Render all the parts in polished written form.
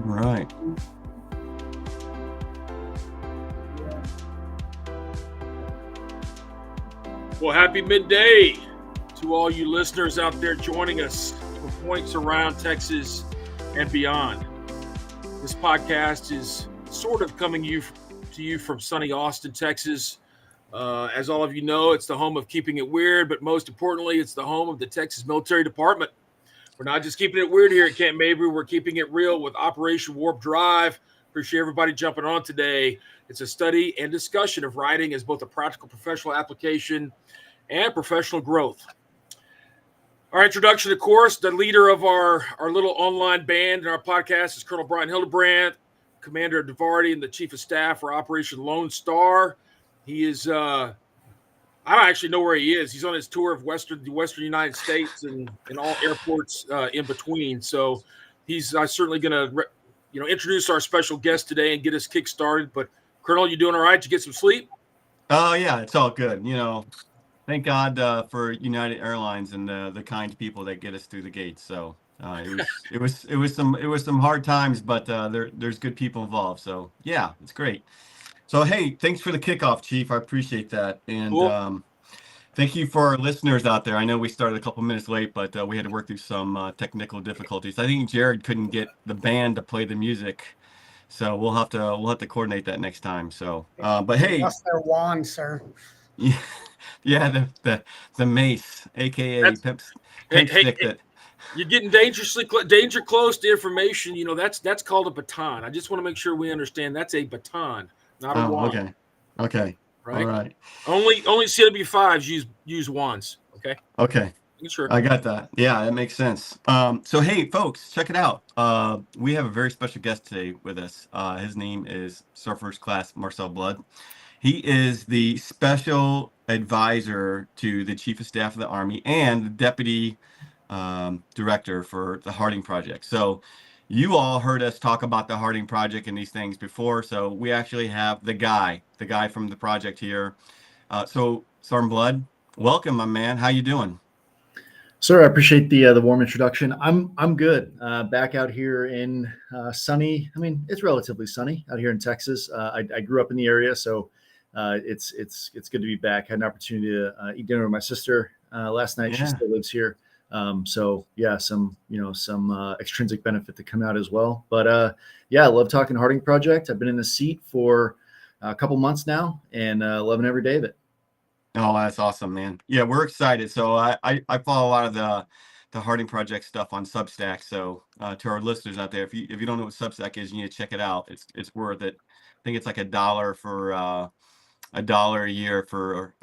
Right. Well, happy midday to all you listeners out there joining us from points around Texas and beyond. This podcast is sort of coming to you from sunny Austin, Texas. As all of you know, it's the home of Keeping It Weird, but most importantly, it's the home of the Texas Military Department. We're not just keeping it weird here at Camp Mabry. We're keeping it real with Operation Warp Drive. Appreciate everybody jumping on today. It's a study and discussion of writing as both a practical professional application and professional growth. Our introduction, of course, the leader of our little online band and our podcast is Colonel Brian Hildebrand, Commander of Divardi and the Chief of Staff for Operation Lone Star. He is I don't actually know where he is. He's on his tour of the Western United States and all airports in between. So he's certainly going to, introduce our special guest today and get us kick-started. But, Colonel, you doing all right? Did you get some sleep? Oh, yeah, it's all good. Thank God for United Airlines and the kind people that get us through the gates. So it was some hard times, but there's good people involved. So, yeah, it's great. So, hey, thanks for the kickoff, Chief. I appreciate that. And cool. Thank you for our listeners out there. I know we started a couple minutes late, but we had to work through some technical difficulties. I think Jared couldn't get the band to play the music, so we'll have to coordinate that next time. So, but hey, that's their wand, sir. Yeah, the mace, aka pimp stick. That you're getting danger close to information. That's called a baton. I just want to make sure we understand that's a baton. Not a wand. Okay. Right. All right. Only CW5s use wands. Okay. Okay. Sure. I got that. Yeah, that makes sense. So hey, folks, check it out. We have a very special guest today with us. His name is Sir First Class Marcel Blood. He is the special advisor to the Chief of Staff of the Army and the Deputy Director for the Harding Project. So you all heard us talk about the Harding Project and these things before, so we actually have the guy from the project here. So Sergeant Blood, welcome, my man. How you doing? Sir, I appreciate the warm introduction. I'm good. Back out here in sunny. I mean, it's relatively sunny out here in Texas. I grew up in the area, so it's good to be back. Had an opportunity to eat dinner with my sister last night. Yeah. She still lives here. So yeah, some extrinsic benefit to come out as well. But yeah, I love talking Harding Project. I've been in the seat for a couple months now and loving every day of it. Oh, that's awesome, man. Yeah, we're excited. So I follow a lot of the Harding Project stuff on Substack. So to our listeners out there, if you don't know what Substack is, you need to check it out. It's worth it. I think it's like $1 for $1 a year for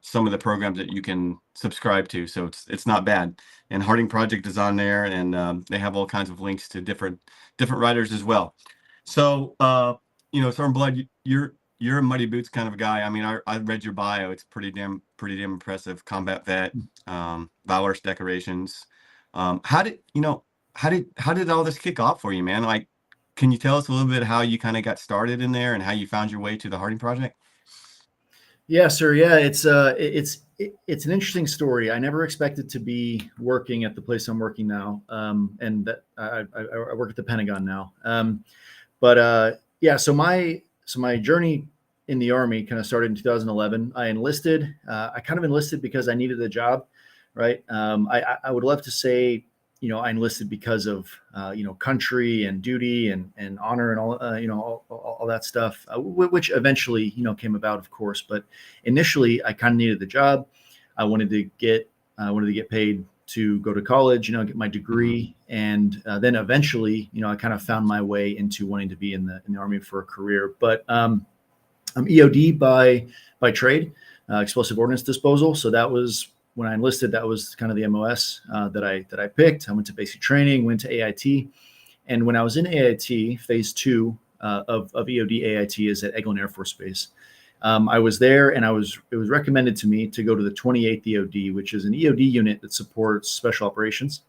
some of the programs that you can subscribe to. So it's not bad. And Harding Project is on there, and they have all kinds of links to different writers as well. So Sergeant Blood, you're a muddy boots kind of a guy. I mean, I read your bio. It's pretty damn impressive. Combat vet, valorous decorations. How did all this kick off for you, man? Like, can you tell us a little bit how you kind of got started in there and how you found your way to the Harding Project? Yeah, sir. Yeah, it's an interesting story. I never expected to be working at the place I'm working now, and that I work at the Pentagon now. Yeah, so my journey in the Army kind of started in 2011. I enlisted. I kind of enlisted because I needed a job, right? I would love to say, I enlisted because of, country and duty and honor and all that stuff, which eventually, came about, of course. But initially, I kind of needed the job. I wanted to get paid to go to college, get my degree, and then eventually, I kind of found my way into wanting to be in the Army for a career. But I'm EOD by trade, explosive ordnance disposal. So that was when I enlisted. That was kind of the MOS that I picked. I went to basic training, went to AIT, and when I was in AIT, phase 2 of EOD AIT is at Eglin Air Force Base. I was there, and it was recommended to me to go to the 28th EOD, which is an EOD unit that supports special operations.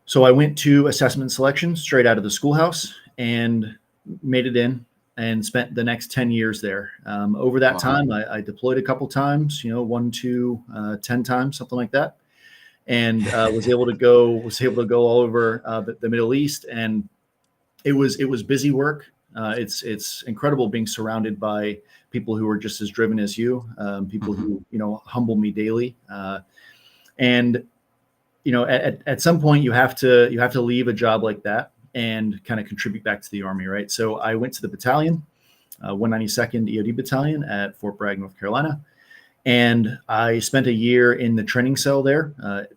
So I went to assessment and selection straight out of the schoolhouse and made it in and spent the next 10 years there. Over that time, I deployed a couple times, 1 to 10 times, something like that. And was able to go all over the Middle East and it was busy work. It's incredible being surrounded by people who are just as driven as you, people who humble me daily, and at some point you have to leave a job like that and kind of contribute back to the Army, right? So I went to the battalion, 192nd EOD Battalion at Fort Bragg, North Carolina. And I spent a year in the training cell there. I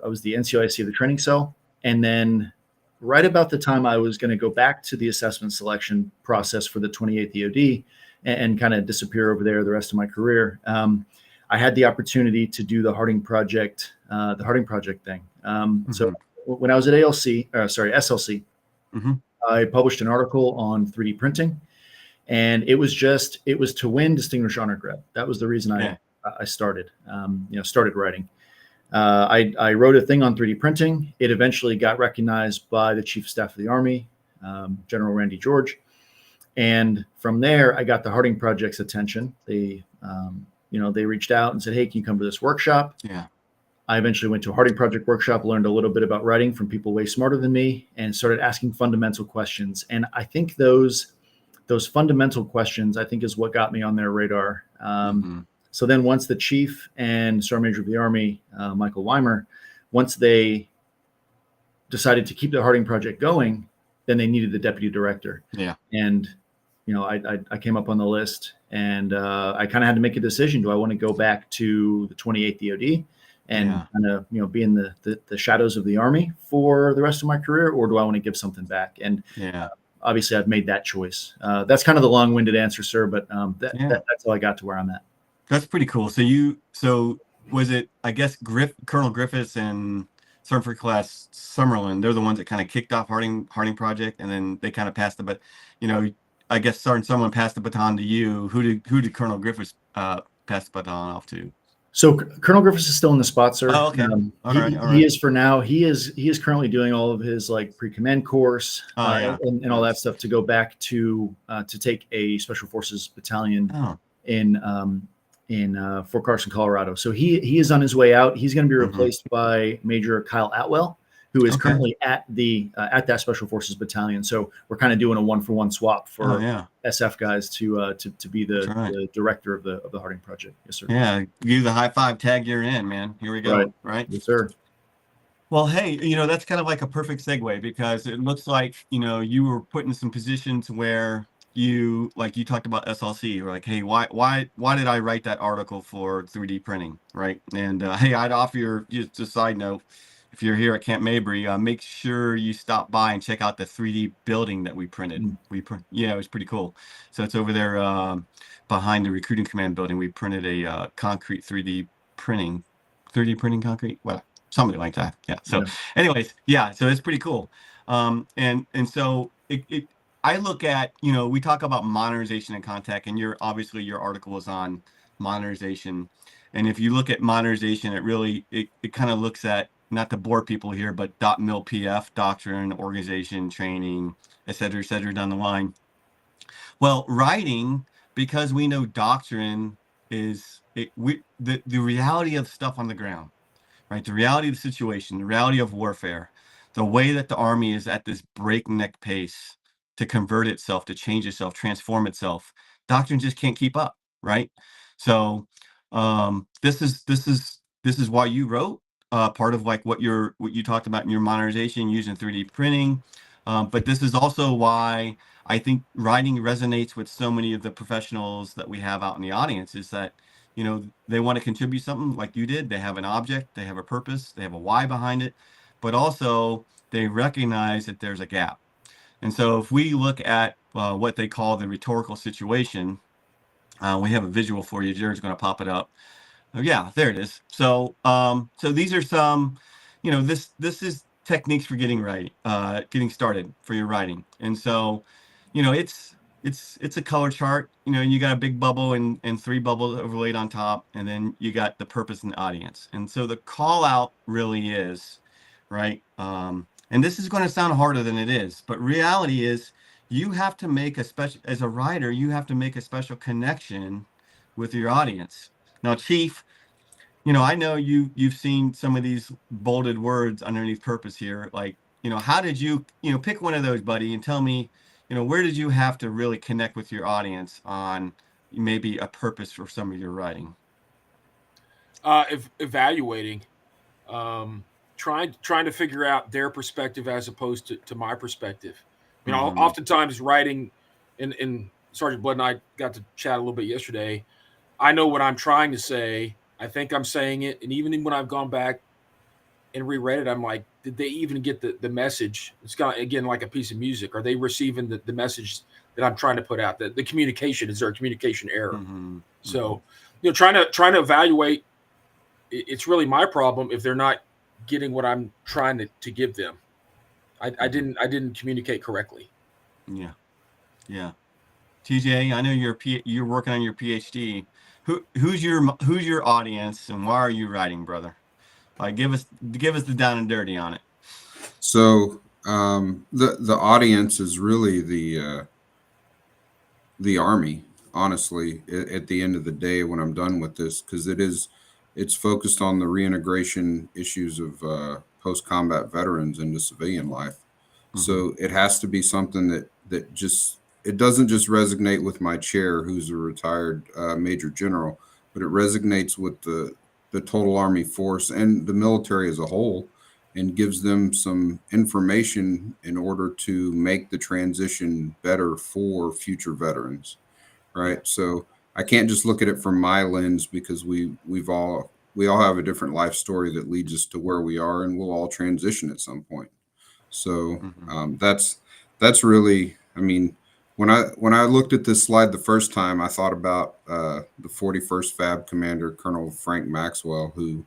was the NCOIC of the training cell. And then right about the time I was going to go back to the assessment selection process for the 28th EOD and kind of disappear over there the rest of my career, I had the opportunity to do the Harding Project thing. So when I was at SLC, I published an article on 3D printing. And it was to win Distinguished Honor Grad. That was the reason I started writing. I wrote a thing on 3D printing. It eventually got recognized by the Chief of Staff of the Army, General Randy George. And from there, I got the Harding Project's attention. They reached out and said, "Hey, can you come to this workshop?" Yeah. I eventually went to a Harding Project workshop, learned a little bit about writing from people way smarter than me, and started asking fundamental questions. And I think those fundamental questions, I think, is what got me on their radar. So then once the chief and Sergeant Major of the Army, Michael Weimer, once they decided to keep the Harding Project going, then they needed the deputy director. Yeah. And, I came up on the list, and I kind of had to make a decision. Do I want to go back to the 28th EOD and kind of, be in the shadows of the Army for the rest of my career, or do I want to give something back? And obviously I've made that choice. That's kind of the long-winded answer, sir, but that's how I got to where I'm at. That's pretty cool. So was it, I guess, Colonel Griffiths and Sergeant First Class Summerlin, they're the ones that kind of kicked off Harding Project, and then they kind of passed the, but I guess Sergeant Summerlin passed the baton to you. Who did Colonel Griffiths pass the baton off to? So Colonel Griffiths is still in the spot, sir. Oh, okay. All right. He is for now. He is currently doing all of his pre-command course and all that stuff to go back to take a Special Forces battalion in Fort Carson, Colorado. So he is on his way out. He's going to be replaced by Major Kyle Atwell, who is currently at that Special Forces battalion. So we're kind of doing a 1-for-1 swap for SF guys to be the director of the Harding Project. Yes, sir. Yeah, give you the high five, tag, you're in, man. Here we go. Right? Yes, sir. Well, hey, that's kind of like a perfect segue, because it looks like, you were put in some positions where you talked about SLC. You're like, hey, why did I write that article for 3D printing, right? And hey, I'd offer you just a side note. If you're here at Camp Mabry, make sure you stop by and check out the 3D building that we printed. It was pretty cool. So it's over there behind the Recruiting Command building. We printed a concrete 3D printing concrete. Well, something like that. Yeah. So, anyways, so it's pretty cool. And so I look at, we talk about modernization and contact, and your article is on modernization. And if you look at modernization, it really, it kind of looks at, not to bore people here, but .mil PF, doctrine, organization, training, et cetera, down the line. Well, writing, because we know doctrine is the reality of stuff on the ground, right? The reality of the situation, the reality of warfare, the way that the Army is at this breakneck pace to convert itself, to change itself, transform itself. Doctrine just can't keep up, right? So this is why you wrote part of what you talked about in your modernization using 3D printing. But this is also why I think writing resonates with so many of the professionals that we have out in the audience, is that, they want to contribute something like you did. They have an object, they have a purpose, they have a why behind it, but also they recognize that there's a gap. And so if we look at what they call the rhetorical situation, we have a visual for you. Jared's going to pop it up. Oh, yeah, there it is. So these are some, this is techniques for getting started for your writing. And so, it's a color chart. You got a big bubble and 3 bubbles overlaid on top, and then you got the purpose and the audience. And so the call out really is, right? And this is going to sound harder than it is, but reality is, you have to make as a writer, you have to make a special connection with your audience. Now, Chief, I know you've seen some of these bolded words underneath purpose here, like how did you, pick one of those, buddy, and tell me, where did you have to really connect with your audience on maybe a purpose for some of your writing? Evaluating, trying to figure out their perspective as opposed to my perspective. Oftentimes writing, and Sergeant Blood and I got to chat a little bit yesterday. I know what I'm trying to say. I think I'm saying it, and even when I've gone back and reread it, I'm like, did they even get the message? It's got, again, like a piece of music. Are they receiving the message that I'm trying to put out? The communication, is there a communication error? So, trying to evaluate. It's really my problem if they're not getting what I'm trying to give them. I didn't communicate correctly. Yeah. TJ, I know you're working on your PhD. Who's your audience, and why are you writing, brother? Give us the down and dirty on it. So the audience is really the Army, honestly, at the end of the day when I'm done with this, because it's focused on the reintegration issues of post-combat veterans into civilian life. So it has to be something that just, it doesn't just resonate with my chair, who's a retired major general, but it resonates with the total Army force and the military as a whole, and gives them some information in order to make the transition better for future veterans, right? So I can't just look at it from my lens, because we all have a different life story that leads us to where we are, and we'll all transition at some point. So that's really, I mean, when I looked at this slide the first time, I thought about the 41st Fab Commander, Colonel Frank Maxwell, who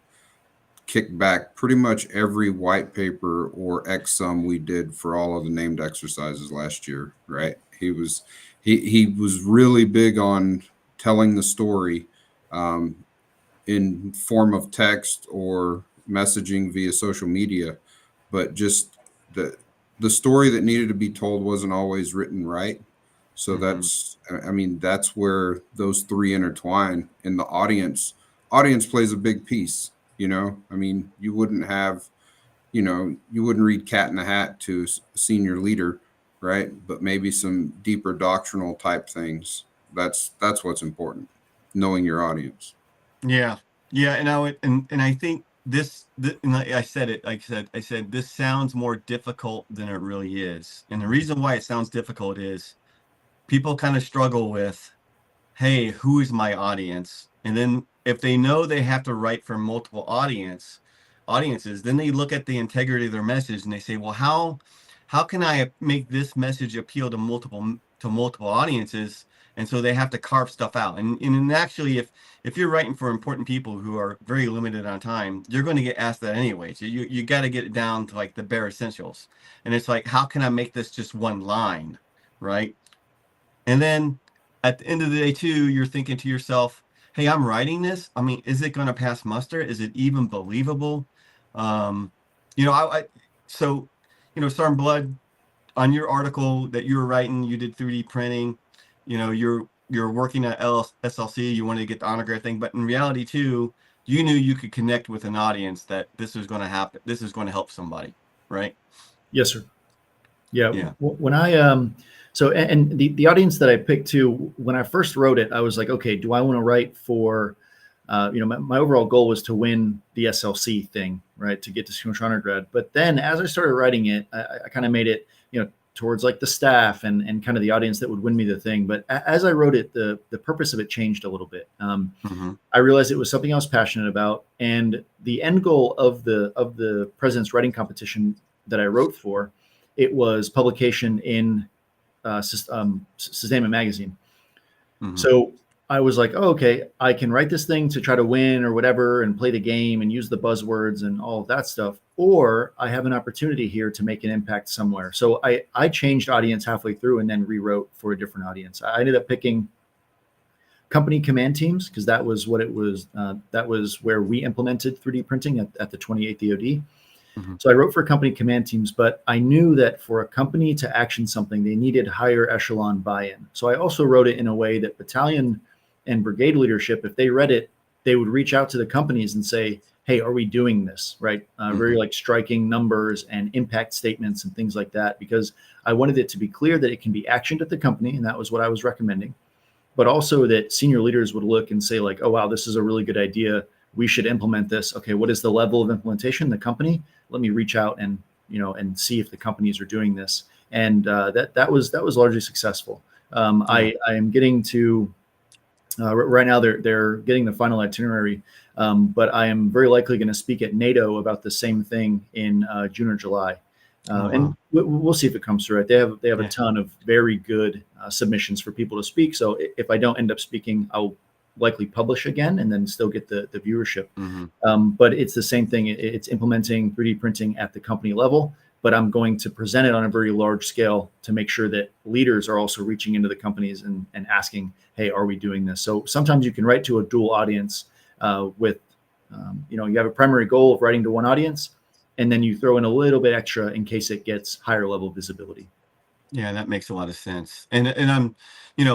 kicked back pretty much every white paper or exsum we did for all of the named exercises last year, right? He was really big on telling the story in form of text or messaging via social media, but just the story that needed to be told wasn't always written right. So that's where those three intertwine, and the audience plays a big piece. You wouldn't read Cat in the Hat to a senior leader, right? But maybe some deeper doctrinal type things. That's what's important, knowing your audience. Yeah. And I think this, and I said this sounds more difficult than it really is. And the reason why it sounds difficult is people kind of struggle with, hey, who is my audience? And then if they know they have to write for multiple audiences, then they look at the integrity of their message and they say, well, how can I make this message appeal to multiple audiences? And so they have to carve stuff out. And actually, if you're writing for important people who are very limited on time, you're going to get asked that anyway. So you got to get it down to like the bare essentials. And it's like, how can I make this just one line, right? And then at the end of the day, too, you're thinking to yourself, hey, I'm writing this. I mean, is it going to pass muster? Is it even believable? Sergeant Blood, on your article that you were writing, you did 3D printing. You're working at SLC. You wanted to get the honor grade thing, but in reality, too, you knew you could connect with an audience that this was going to happen. This is going to help somebody, right? Yes, sir. Yeah. When I so and the audience that I picked too, when I first wrote it, I was like, okay, do I want to write for, my overall goal was to win the SLC thing, right, to get to Distinguished Honor Grad. But then as I started writing it, I kind of made it, towards like the staff and kind of the audience that would win me the thing. But as I wrote it, the purpose of it changed a little bit. I realized it was something I was passionate about, and the end goal of the President's Writing Competition that I wrote for, it was publication in Sustainment Magazine. So I was like, oh, okay, I can write this thing to try to win or whatever and play the game and use the buzzwords and all of that stuff, or I have an opportunity here to make an impact somewhere. So I changed audience halfway through and then rewrote for a different audience. I ended up picking company command teams because that was what it was. That was where we implemented 3D printing at the 28th EOD. So I wrote for company command teams, but I knew that for a company to action something, they needed higher echelon buy-in. So I also wrote it in a way that battalion and brigade leadership, if they read it, they would reach out to the companies and say, hey, are we doing this? Right. Very like striking numbers and impact statements and things like that, because I wanted it to be clear that it can be actioned at the company. And that was what I was recommending. But also that senior leaders would look and say like, oh, wow, this is a really good idea. We should implement this. Okay, what is the level of implementation in the company? Let me reach out and, and see if the companies are doing this. And that was largely successful. I am getting to, right now they're getting the final itinerary, but I am very likely going to speak at NATO about the same thing in June or July. And we'll see if it comes through. Right? They have a ton of very good submissions for people to speak. So if I don't end up speaking, I'll likely publish again and then still get the viewership. But it's the same thing. It's implementing 3D printing at the company level, but I'm going to present it on a very large scale to make sure that leaders are also reaching into the companies and asking, hey, are we doing this? So sometimes you can write to a dual audience with, you have a primary goal of writing to one audience, and then you throw in a little bit extra in case it gets higher level visibility. Yeah, that makes a lot of sense. And I'm,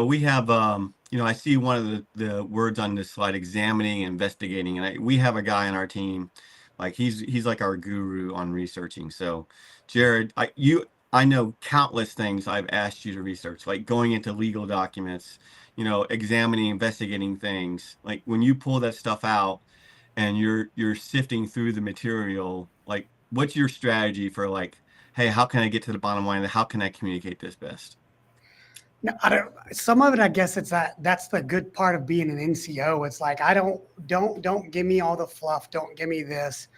we have, I see one of the words on this slide, examining, investigating, and we have a guy on our team, like he's like our guru on researching. So, Jared, I know countless things I've asked you to research, like going into legal documents, examining, investigating things. Like when you pull that stuff out and you're sifting through the material, like what's your strategy for like, hey, how can I get to the bottom line? How can I communicate this best? No, I don't. Some of it, I guess, that's the good part of being an NCO. It's like don't give me all the fluff. Don't give me this,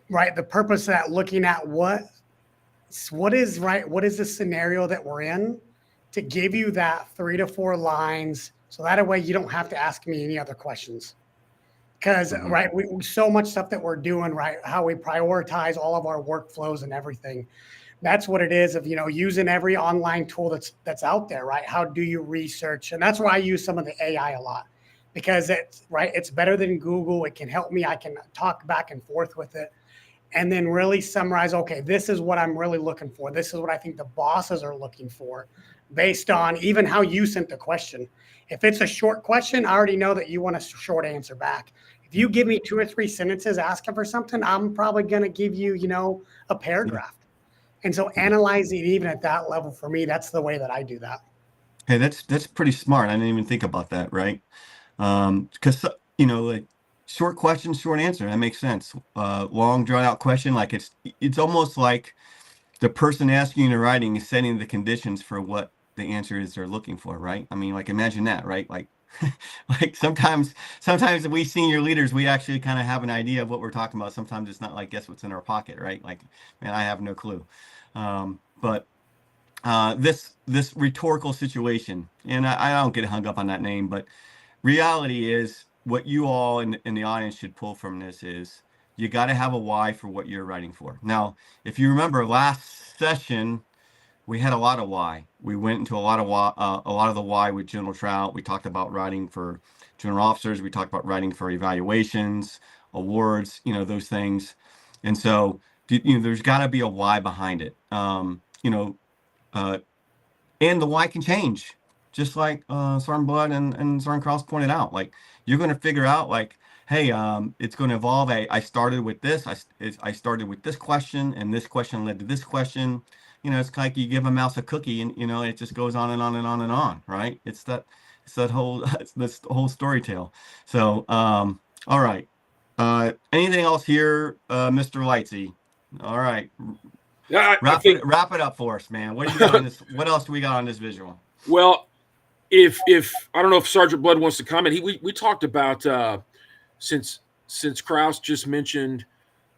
right? The purpose of that, looking at what is right, what is the scenario that we're in, to give you that 3 to 4 lines, so that way you don't have to ask me any other questions. Because right, we so much stuff that we're doing, right? How we prioritize all of our workflows and everything. That's what it is of, using every online tool that's out there, right? How do you research? And that's why I use some of the AI a lot, because it's better than Google. It can help me. I can talk back and forth with it and then really summarize, okay, this is what I'm really looking for. This is what I think the bosses are looking for based on even how you sent the question. If it's a short question, I already know that you want a short answer back. If you give me 2 or 3 sentences asking for something, I'm probably going to give you, a paragraph. And so analyzing even at that level, for me, that's the way that I do that. Hey, that's pretty smart. I didn't even think about that, right? Because, like short question, short answer, that makes sense. Long drawn out question, like it's almost like the person asking you in writing is setting the conditions for what the answer is they're looking for, right? I mean, like imagine that, right? Like like sometimes we senior leaders, we actually kind of have an idea of what we're talking about. Sometimes it's not like guess what's in our pocket, right? Like, man, I have no clue. But this rhetorical situation, and I don't get hung up on that name, but reality is what you all in the audience should pull from this is you got to have a why for what you're writing for. Now, if you remember last session, we had a lot of why. We went into a lot of the why with General Trout. We talked about writing for general officers. We talked about writing for evaluations, awards, those things. And so, there's got to be a why behind it. And the why can change, just like Sergeant Blood and Sergeant Cross pointed out. Like you're going to figure out, like, hey, it's going to evolve. I started with this. I started with this question, and this question led to this question. It's like you give a mouse a cookie, and it just goes on and on and on and on, right? It's that this whole story tale. So, all right. Anything else here, Mr. Lightsey? All right. Yeah, wrap it up for us, man. What do you got on this? What else do we got on this visual? Well, if I don't know if Sergeant Blood wants to comment, we talked about since Kraus just mentioned,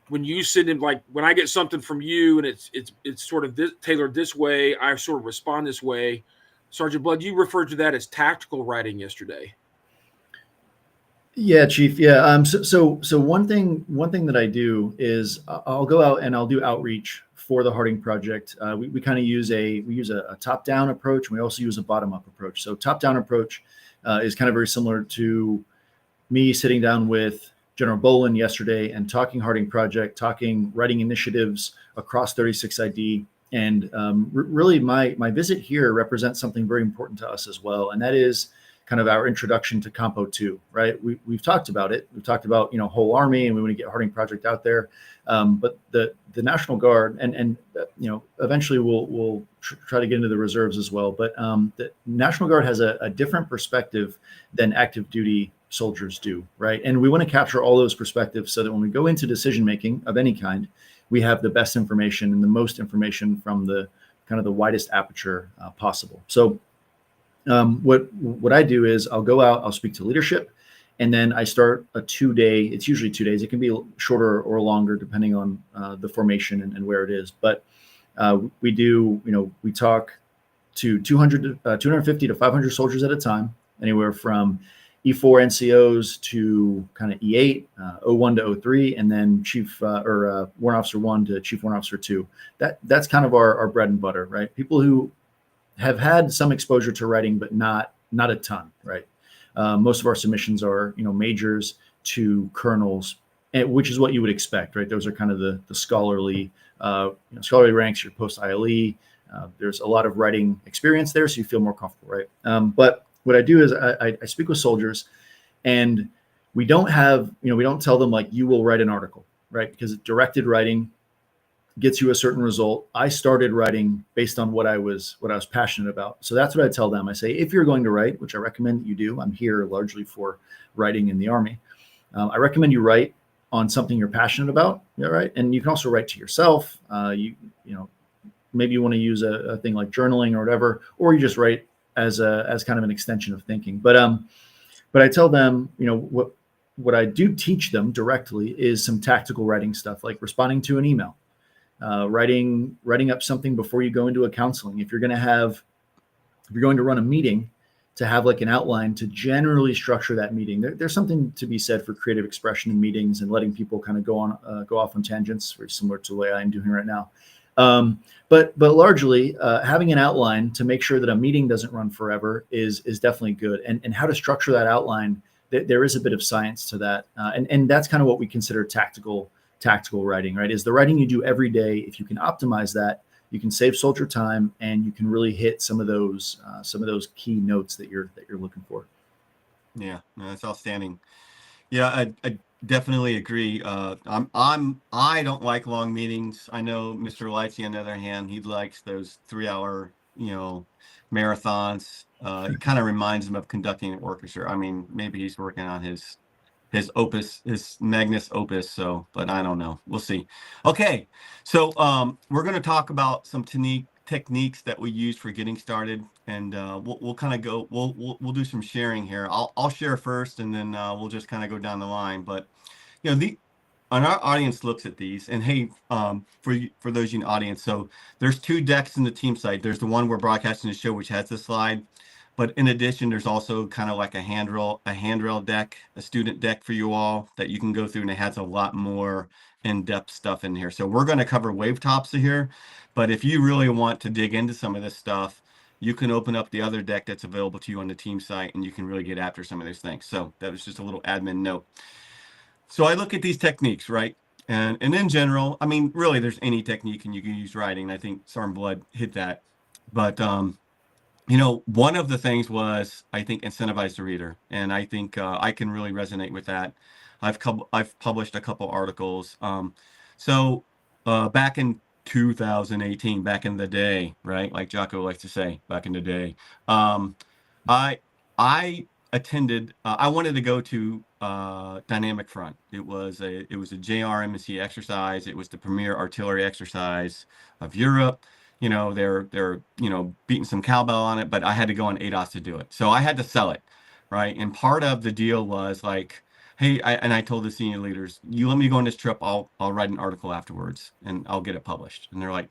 when you send him, like when I get something from you and it's sort of tailored this way, I sort of respond this way. Sergeant Blood, you referred to that as tactical writing yesterday. Yeah, Chief. Yeah. So one thing that I do is I'll go out and I'll do outreach for the Harding project. We kind of use a top-down approach, and we also use a bottom-up approach. So top-down approach is kind of very similar to me sitting down with General Bolin yesterday and talking Harding project, talking writing initiatives across 36ID. And really my visit here represents something very important to us as well. And that is kind of our introduction to Compo 2, right? We've talked about it. We've talked about, whole army, and we want to get Harding Project out there. But the National Guard, and eventually we'll try to get into the reserves as well. But the National Guard has a different perspective than active duty soldiers do, right? And we want to capture all those perspectives so that when we go into decision making of any kind, we have the best information and the most information from the kind of the widest aperture possible. So what I do is I'll go out, I'll speak to leadership, and then I start a 2-day. It's usually 2 days. It can be shorter or longer depending on the formation and where it is. But we talk to 250 to 500 soldiers at a time, anywhere from E4 NCOs to kind of E8, O1 to O3, and then Warrant Officer 1 to Chief Warrant Officer 2. That's kind of our bread and butter, right? People who have had some exposure to writing, but not a ton, right? Most of our submissions are, majors to colonels, which is what you would expect, right? Those are kind of the scholarly ranks, your post ILE. There's a lot of writing experience there, so you feel more comfortable, right? But what I do is I speak with soldiers, and we don't tell them like, you will write an article, right? Because directed writing gets you a certain result. I started writing based on what I was passionate about. So that's what I tell them. I say, if you're going to write, which I recommend that you do, I'm here largely for writing in the Army. I recommend you write on something you're passionate about, right? And you can also write to yourself. Maybe you want to use a thing like journaling or whatever, or you just write as kind of an extension of thinking. But I tell them, what I do teach them directly is some tactical writing stuff, like responding to an email. Writing up something before you go into a counseling. If you're going to run a meeting, to have like an outline to generally structure that meeting. There's something to be said for creative expression in meetings and letting people kind of go off on tangents, very similar to the way I'm doing right now. But largely having an outline to make sure that a meeting doesn't run forever is definitely good. And how to structure that outline, there is a bit of science to that. And that's kind of what we consider tactical writing, right? Is the writing you do every day. If you can optimize that, you can save soldier time, and you can really hit some of those key notes that you're looking for. Yeah, no, that's outstanding. Yeah, I definitely agree. I don't like long meetings. I know Mr. Lightsey, on the other hand, he likes those 3-hour, marathons. It kind of reminds him of conducting an orchestra. I mean, maybe he's working on his opus, his magnus opus. So, but I don't know. We'll see. Okay. So, we're going to talk about some techniques that we use for getting started, and we'll kind of go, we'll do some sharing here. I'll share first, and then we'll just kind of go down the line. But, and our audience looks at these, and hey, for those in the audience, so there's 2 decks in the team site. There's the one we're broadcasting the show, which has the slide. But in addition, there's also kind of like a handrail deck, a student deck for you all that you can go through, and it has a lot more in-depth stuff in here. So we're going to cover wave tops here, but if you really want to dig into some of this stuff, you can open up the other deck that's available to you on the team site, and you can really get after some of those things. So that was just a little admin note. So I look at these techniques, right? And in general, I mean, really, there's any technique, and you can use writing. I think Sergeant Blood hit that. But one of the things was, I think, incentivize the reader, and I think I can really resonate with that. I've published a couple articles. So back in 2018, back in the day, right? Like Jocko likes to say, back in the day, I attended. I wanted to go to Dynamic Front. It was a JRMC exercise. It was the premier artillery exercise of Europe. They're beating some cowbell on it, but I had to go on ADOS to do it. So I had to sell it, right? And part of the deal was like, hey, I told the senior leaders, you let me go on this trip, I'll write an article afterwards, and I'll get it published. And they're like,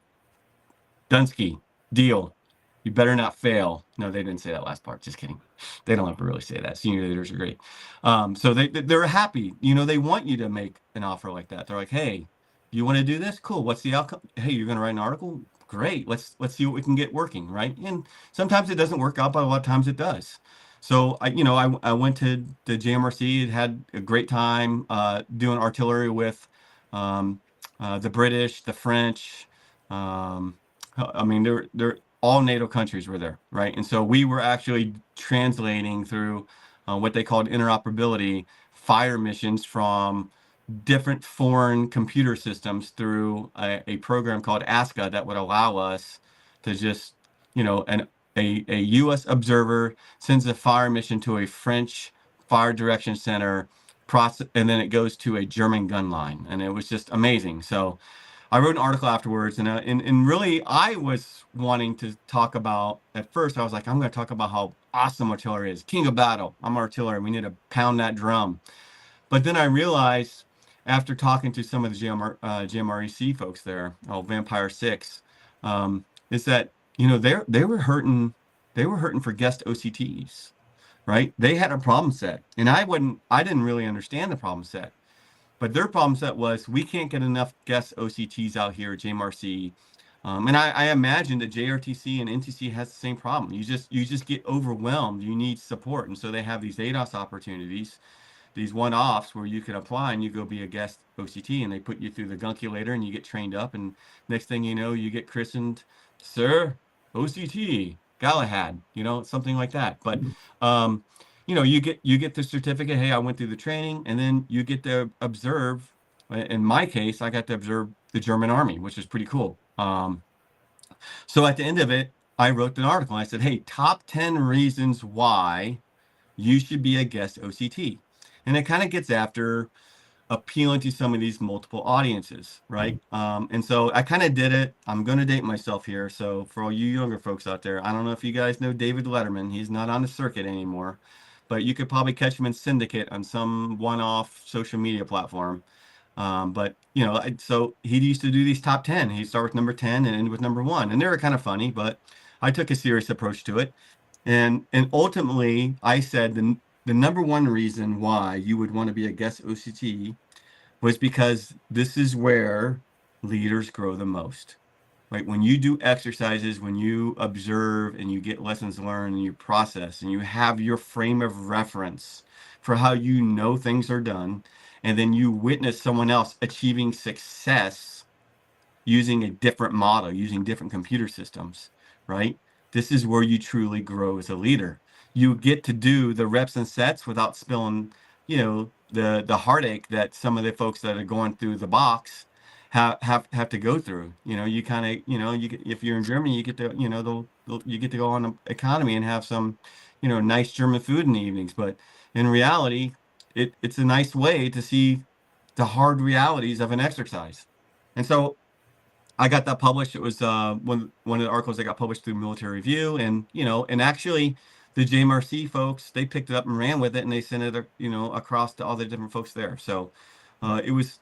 Dunsky, deal. You better not fail. No, they didn't say that last part. Just kidding. They don't have to really say that. Senior leaders are great. So they're happy. They want you to make an offer like that. They're like, hey, you want to do this? Cool. What's the outcome? Hey, you're going to write an article? Great. Let's see what we can get working, right? And sometimes it doesn't work out, but a lot of times it does. So I went to the JMRC. It had a great time doing artillery with the British, the French. I mean, all NATO countries were there, right? And so we were actually translating through what they called interoperability fire missions from different foreign computer systems through a program called ASCA that would allow us to just, a U.S. observer sends a fire mission to a French fire direction center process, and then it goes to a German gun line, and it was just amazing. So I wrote an article afterwards, and really I was wanting to talk about, at first I was like, I'm going to talk about how awesome artillery is, king of battle. I'm artillery. We need to pound that drum. But then I realized, after talking to some of the GMREC folks there, Vampire 6, is that they were hurting for guest OCTs, right? They had a problem set, and I didn't really understand the problem set. But their problem set was, we can't get enough guest OCTs out here at JMRC. And I imagine that JRTC and NTC has the same problem. You just get overwhelmed. You need support. And so they have these ADOS opportunities, these one-offs where you can apply and you go be a guest OCT, and they put you through the gunkulator and you get trained up. And next thing you know, you get christened, Sir OCT Galahad, something like that. But you get the certificate. Hey, I went through the training, and then you get to observe. In my case, I got to observe the German army, which is pretty cool. So at the end of it, I wrote an article. I said, hey, top 10 reasons why you should be a guest OCT. And it kind of gets after appealing to some of these multiple audiences, right? And so I kind of did it. I'm going to date myself here. So for all you younger folks out there, I don't know if you guys know David Letterman. He's not on the circuit anymore, but you could probably catch him in Syndicate on some one-off social media platform. So he used to do these top 10. He'd start with number 10 and end with number 1. And they were kind of funny, but I took a serious approach to it. And ultimately, I said the number 1 reason why you would want to be a guest OCT was because this is where leaders grow the most. Right? When you do exercises, when you observe and you get lessons learned and you process and you have your frame of reference for how things are done, and then you witness someone else achieving success using a different model, using different computer systems, right? This is where you truly grow as a leader. You get to do the reps and sets without spilling, the heartache that some of the folks that are going through the box have to go through. You kind of, if you're in Germany, you get to, you get to go on an economy and have some, nice German food in the evenings. But in reality, it's a nice way to see the hard realities of an exercise. And so I got that published. It was one of the articles that got published through Military Review, and actually the JMRC folks, they picked it up and ran with it, and they sent it across to all the different folks there. So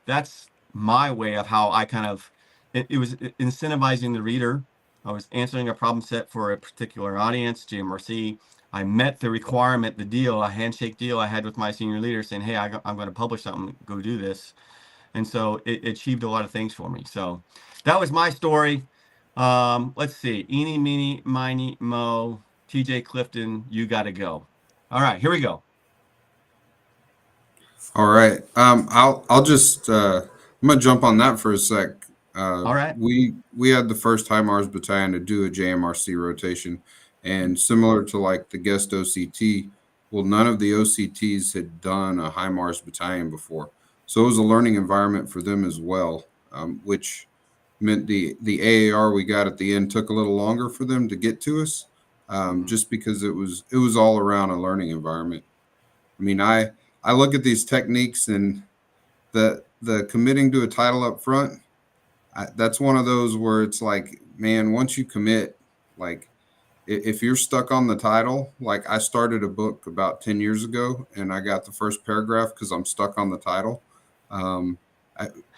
that's my way of how I kind of it was incentivizing the reader. I was answering a problem set for a particular audience, JMRC. I met the requirement, the deal, a handshake deal I had with my senior leader saying, hey, I'm going to publish something, go do this. And so it achieved a lot of things for me. So that was my story. Let's see. Eeny, meeny, miny, mo. TJ Clifton, you got to go. All right, here we go. All right. I'll just I'm gonna jump on that for a sec. All right. We had the first HIMARS battalion to do a JMRC rotation, and similar to like the guest OCT, well, none of the OCTs had done a HIMARS battalion before, so it was a learning environment for them as well, which meant the AAR we got at the end took a little longer for them to get to us, just because it was all around a learning environment. I mean, I look at these techniques, and the committing to a title up front, that's one of those where it's like, man, once you commit, like if you're stuck on the title, like I started a book about 10 years ago and I got the first paragraph because I'm stuck on the title,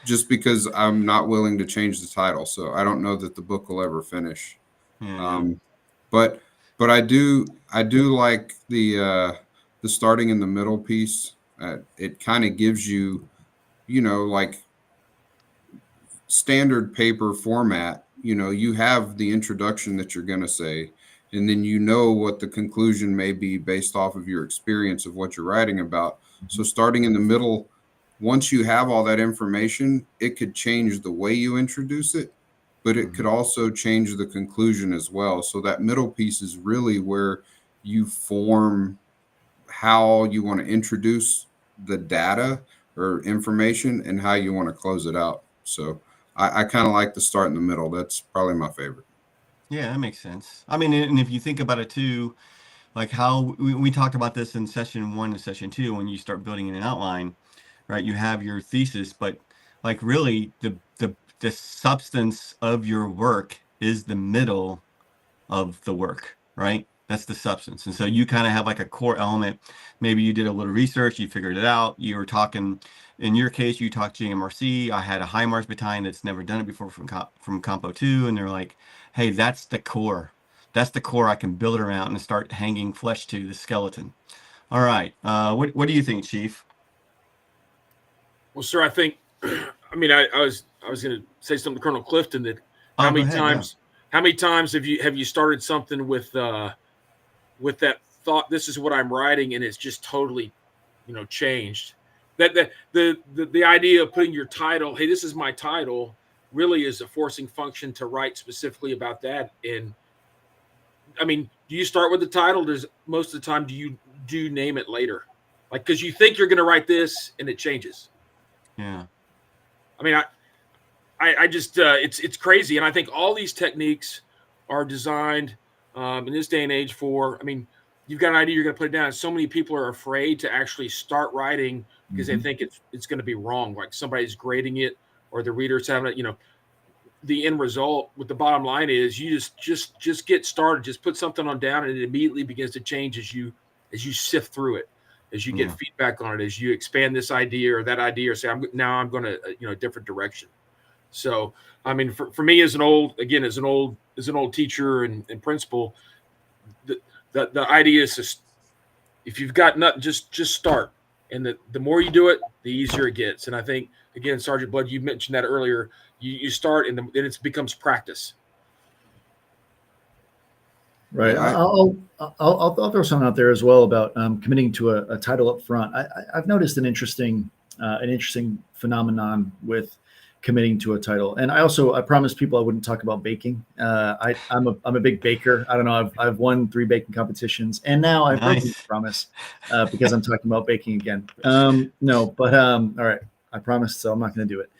just because I'm not willing to change the title. So I don't know that the book will ever finish. But I do like the starting in the middle piece. It kind of gives you, like standard paper format. You have the introduction that you're going to say, and then what the conclusion may be based off of your experience of what you're writing about. So starting in the middle, once you have all that information, it could change the way you introduce it, but it could also change the conclusion as well. So that middle piece is really where you form how you want to introduce the data or information and how you want to close it out. So I kind of like to start in the middle. That's probably my favorite. Yeah, that makes sense. I mean, and if you think about it too, like how we talked about this in session 1 and session 2, when you start building an outline, right? You have your thesis, but like really the substance of your work is the middle of the work, right? That's the substance. And so you kind of have like a core element. Maybe you did a little research, you figured it out. You were talking, in your case, you talked GMRC. I had a high Mars battalion that's never done it before from Compo 2. And they're like, hey, that's the core. That's the core I can build around and start hanging flesh to the skeleton. All right. What do you think, Chief? Well, sir, I think, I mean, I was going to say something to Colonel Clifton that how many times have you started something with that thought, this is what I'm writing, and it's just totally, changed. That the idea of putting your title, hey, this is my title, really is a forcing function to write specifically about that. And I mean, do you start with the title? Does most of the time do you name it later, like because you think you're going to write this and it changes? Yeah. I mean, I just it's crazy, and I think all these techniques are designed in this day and age for. I mean, you've got an idea, you're going to put it down. So many people are afraid to actually start writing because they think it's going to be wrong, like somebody's grading it or the reader's having it. The end result with the bottom line is you just get started, just put something on down, and it immediately begins to change as you sift through it, as you get feedback on it, as you expand this idea or that idea, or say I'm going to a different direction. So I mean, for me as an old teacher and principal, the idea is just, if you've got nothing, just start, and the more you do it, the easier it gets. And I think, again, Sergeant Blood, you mentioned that earlier. You start, and then it becomes practice. Right. Yeah, I'll throw something out there as well about committing to a title up front. I've noticed an interesting phenomenon with committing to a title, and I promised people I wouldn't talk about baking. I'm a big baker. I don't know. I've won 3 baking competitions, and now I've broken the promise because I'm talking about baking again. No, but all right. I promised, so I'm not going to do it.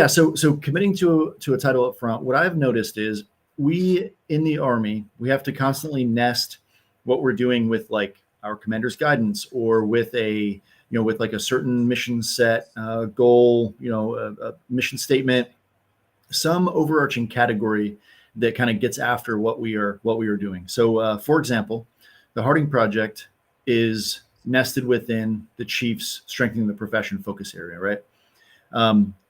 So committing to a title up front, what I've noticed is we in the Army, we have to constantly nest what we're doing with like our commander's guidance, or with with like a certain mission set, goal, a mission statement, some overarching category that kind of gets after what we are doing. So for example, the Harding Project is nested within the Chief's Strengthening the Profession focus area, right?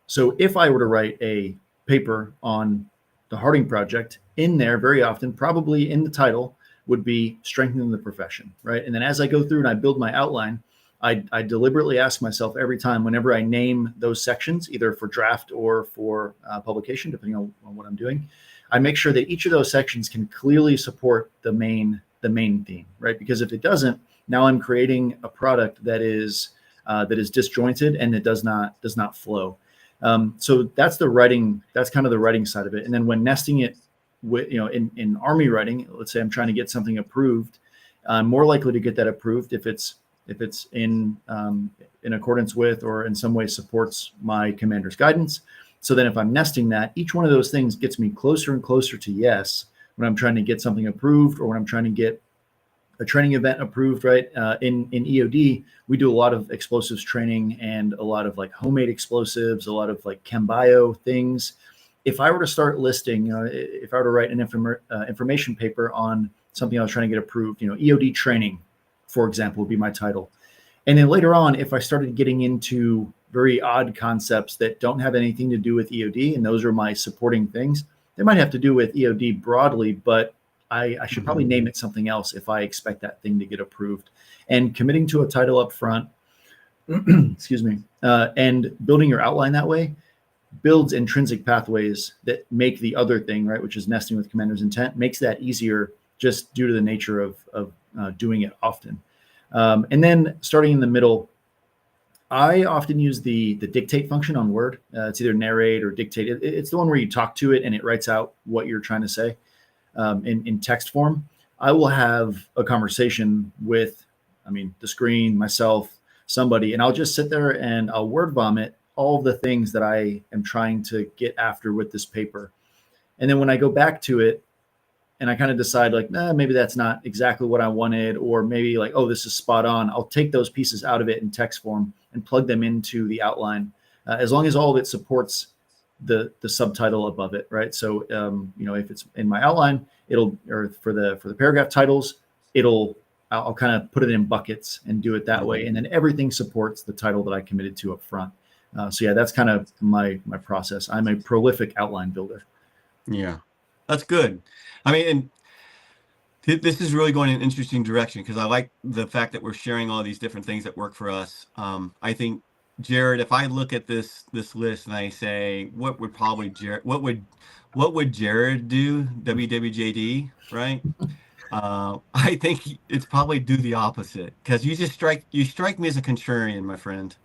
So if I were to write a paper on the Harding Project, in there very often, probably in the title, would be Strengthening the Profession, right? And then as I go through and I build my outline, I deliberately ask myself every time, whenever I name those sections, either for draft or for publication, depending on what I'm doing, I make sure that each of those sections can clearly support the main theme, right? Because if it doesn't, now I'm creating a product that is disjointed and it does not flow. So that's the writing. That's kind of the writing side of it. And then when nesting it with, in Army writing, let's say I'm trying to get something approved, I'm more likely to get that approved if it's in accordance with or in some way supports my commander's guidance. So then if I'm nesting that, each one of those things gets me closer and closer to yes when I'm trying to get something approved, or when I'm trying to get a training event approved, right? In EOD, we do a lot of explosives training and a lot of like homemade explosives, a lot of like chem bio things. If I were to start listing, if I were to write an information paper on something I was trying to get approved, EOD training, for example, would be my title. And then later on, if I started getting into very odd concepts that don't have anything to do with EOD, and those are my supporting things, they might have to do with EOD broadly, but I should probably name it something else if I expect that thing to get approved. And committing to a title up front, excuse me, and building your outline that way builds intrinsic pathways that make the other thing, right, which is nesting with commander's intent, makes that easier just due to the nature of doing it often. And then starting in the middle, I often use the dictate function on Word. It's either narrate or dictate. It's the one where you talk to it and it writes out what you're trying to say in text form. I will have a conversation with, the screen, myself, somebody, and I'll just sit there and I'll word vomit all the things that I am trying to get after with this paper. And then when I go back to it and I kind of decide like, maybe that's not exactly what I wanted, or maybe like, oh, this is spot on, I'll take those pieces out of it in text form and plug them into the outline, as long as all of it supports the subtitle above it, right? So, if it's in my outline, or for the paragraph titles, I'll kind of put it in buckets and do it that way. And then everything supports the title that I committed to up front. So yeah, that's kind of my process. I'm a prolific outline builder. Yeah, that's good. And this is really going in an interesting direction, because I like the fact that we're sharing all these different things that work for us. I think, Jared, if I look at this list and I say, what would Jared do? WWJD, right? I think it's probably do the opposite, because you strike me as a contrarian, my friend.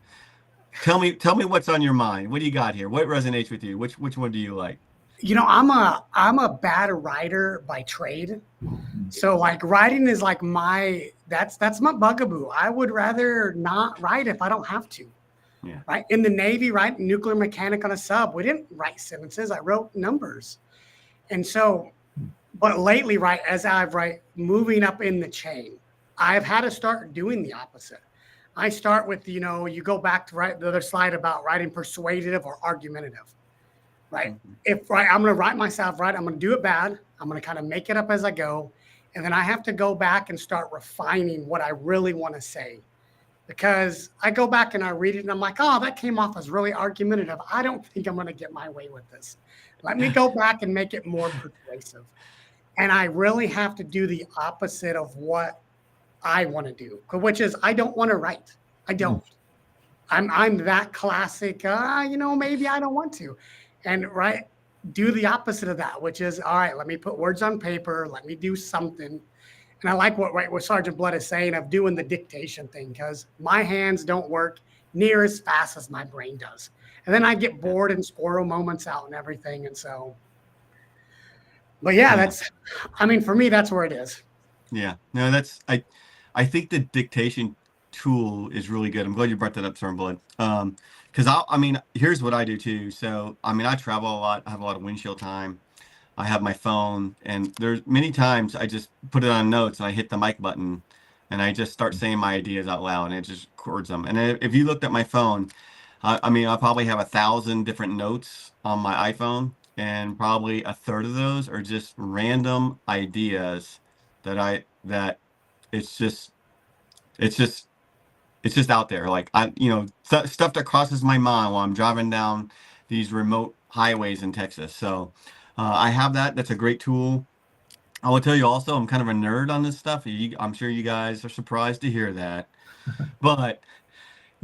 Tell me what's on your mind. What do you got here? What resonates with you? Which one do you like? I'm a bad writer by trade. So like writing is like that's my bugaboo. I would rather not write if I don't have to. Yeah. Right. In the Navy, right? Nuclear mechanic on a sub, we didn't write sentences. I wrote numbers. And so, but lately, right, as I've moving up in the chain, I've had to start doing the opposite. I start with, you go back to the other slide about writing persuasive or argumentative. Right. Mm-hmm. If I'm going to write myself right, I'm going to do it bad. I'm going to kind of make it up as I go. And then I have to go back and start refining what I really want to say, because I go back and I read it and I'm like, oh, that came off as really argumentative. I don't think I'm going to get my way with this. Let me go back and make it more persuasive. And I really have to do the opposite of what I want to do, which is I don't want to write. I don't. I'm that classic, maybe I don't want to. And do the opposite of that, which is, all right, let me put words on paper. Let me do something. And I like what Sergeant Blood is saying of doing the dictation thing, because my hands don't work near as fast as my brain does. And then I get bored and squirrel moments out and everything. And so, but yeah, for me, that's where it is. Yeah, no, I think the dictation tool is really good. I'm glad you brought that up, Sergeant Blood. Because here's what I do too. So, I travel a lot. I have a lot of windshield time. I have my phone, and there's many times I just put it on notes and I hit the mic button and I just start saying my ideas out loud, and it just records them. And if you looked at my phone, I probably have 1,000 different notes on my iPhone, and probably a third of those are just random ideas that it's just out there. Like stuff that crosses my mind while I'm driving down these remote highways in Texas. So I have that. That's a great tool. I will tell you also, I'm kind of a nerd on this stuff. I'm sure you guys are surprised to hear that, but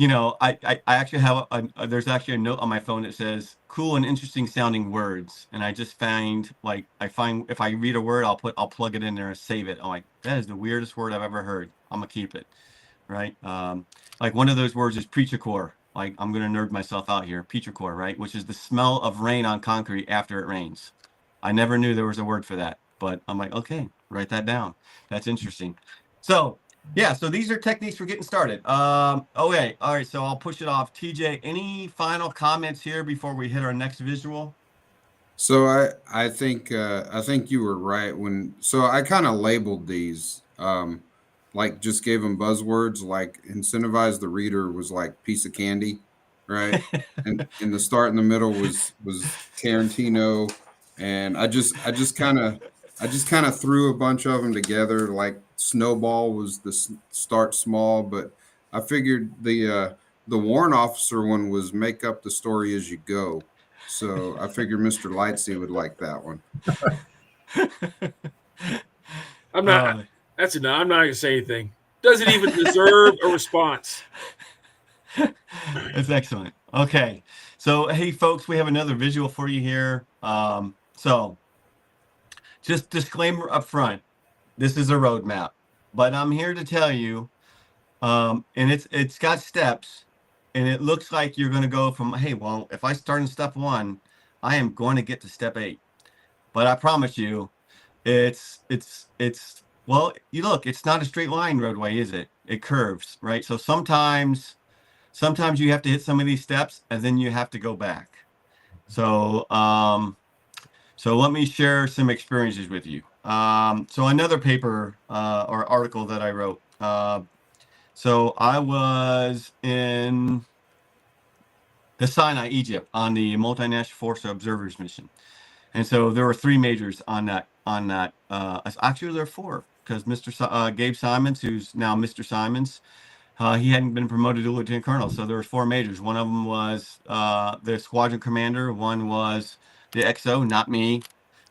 I actually have there's actually a note on my phone that says cool and interesting sounding words. And I just if I read a word, I'll plug it in there and save it. I'm like, that is the weirdest word I've ever heard. I'm gonna keep it. Right. Like one of those words is petrichor. Like, I'm going to nerd myself out here. Petrichor, right? Which is the smell of rain on concrete after it rains. I never knew there was a word for that, but I'm like, okay, write that down. That's interesting. So yeah, so these are techniques for getting started. Okay. All right. So I'll push it off. TJ, any final comments here before we hit our next visual? So I think you were right so I kind of labeled these, just gave them buzzwords, like incentivize the reader was like piece of candy, right? And in the start and the middle was Tarantino, and I just kind of threw a bunch of them together. Like Snowball was the start small, but I figured the warrant officer one was make up the story as you go. So I figured Mr. Lightsey would like that one. I'm not. That's enough. I'm not going to say anything. Doesn't even deserve a response. That's excellent. Okay. So, hey, folks, we have another visual for you here. So, just disclaimer up front. This is a roadmap. But I'm here to tell you, and it's got steps, and it looks like you're going to go from, hey, well, if I start in step 1, I am going to get to step 8. But I promise you, it's well, you look, it's not a straight line roadway, is it? It curves, right? So sometimes you have to hit some of these steps and then you have to go back. So so let me share some experiences with you. So another paper or article that I wrote. So I was in the Sinai, Egypt, on the multinational force observers mission, and so there were 3 majors on that. Actually, there are 4, because Gabe Simons, who's now Mr. Simons, he hadn't been promoted to lieutenant colonel, so there were 4 majors. One of them was the squadron commander. One was the XO, not me.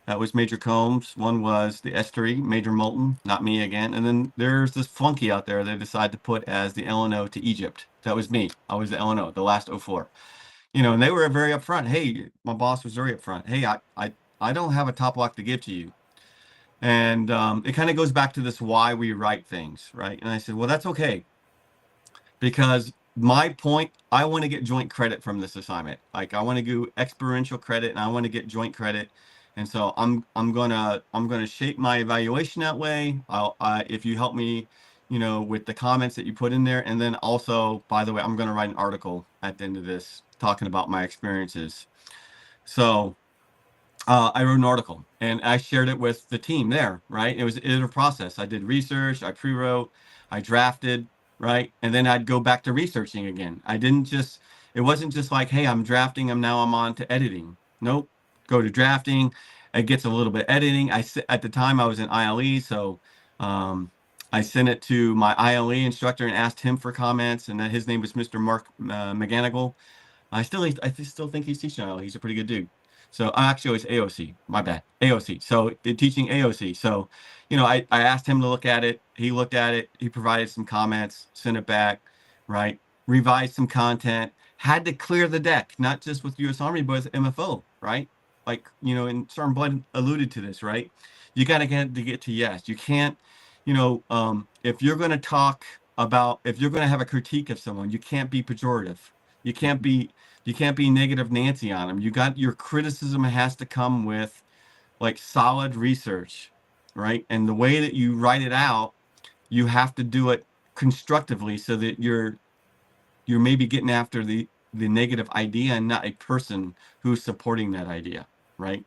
That was Major Combs. One was the S3, Major Moulton, not me again. And then there's this flunky out there they decided to put as the LNO to Egypt. That was me. I was the LNO, the last 04. And they were very upfront. Hey, my boss was very upfront. Hey, I don't have a top lock to give to you. And it kind of goes back to this why we write things, right? And I said, well, that's okay. Because my point, I want to get joint credit from this assignment. Like, I want to do experiential credit and I want to get joint credit. And so I'm gonna shape my evaluation that way. If you help me, with the comments that you put in there, and then also, by the way, I'm gonna write an article at the end of this talking about my experiences. So I wrote an article and I shared it with the team there, right? It was an iterative process. I did research, I pre-wrote, I drafted, right? And then I'd go back to researching again. It wasn't just like, hey, I'm drafting, I'm on to editing. Nope. Go to drafting. It gets a little bit editing. At the time I was in ILE, so I sent it to my ILE instructor and asked him for comments, and his name was Mr. Mark McGanigal. I still think he's teaching ILE. He's a pretty good dude. So actually it was AOC. My bad. AOC. So teaching AOC. So I asked him to look at it. He looked at it. He provided some comments. Sent it back. Right. Revised some content. Had to clear the deck, not just with U.S. Army, but with MFO. Right. Like, and Sergeant Blood alluded to this, right? You got to get to yes. You can't, if you're going to have a critique of someone, you can't be pejorative. You can't be negative Nancy on them. Your criticism has to come with like solid research, right? And the way that you write it out, you have to do it constructively so that you're maybe getting after the negative idea and not a person who's supporting that idea. Right.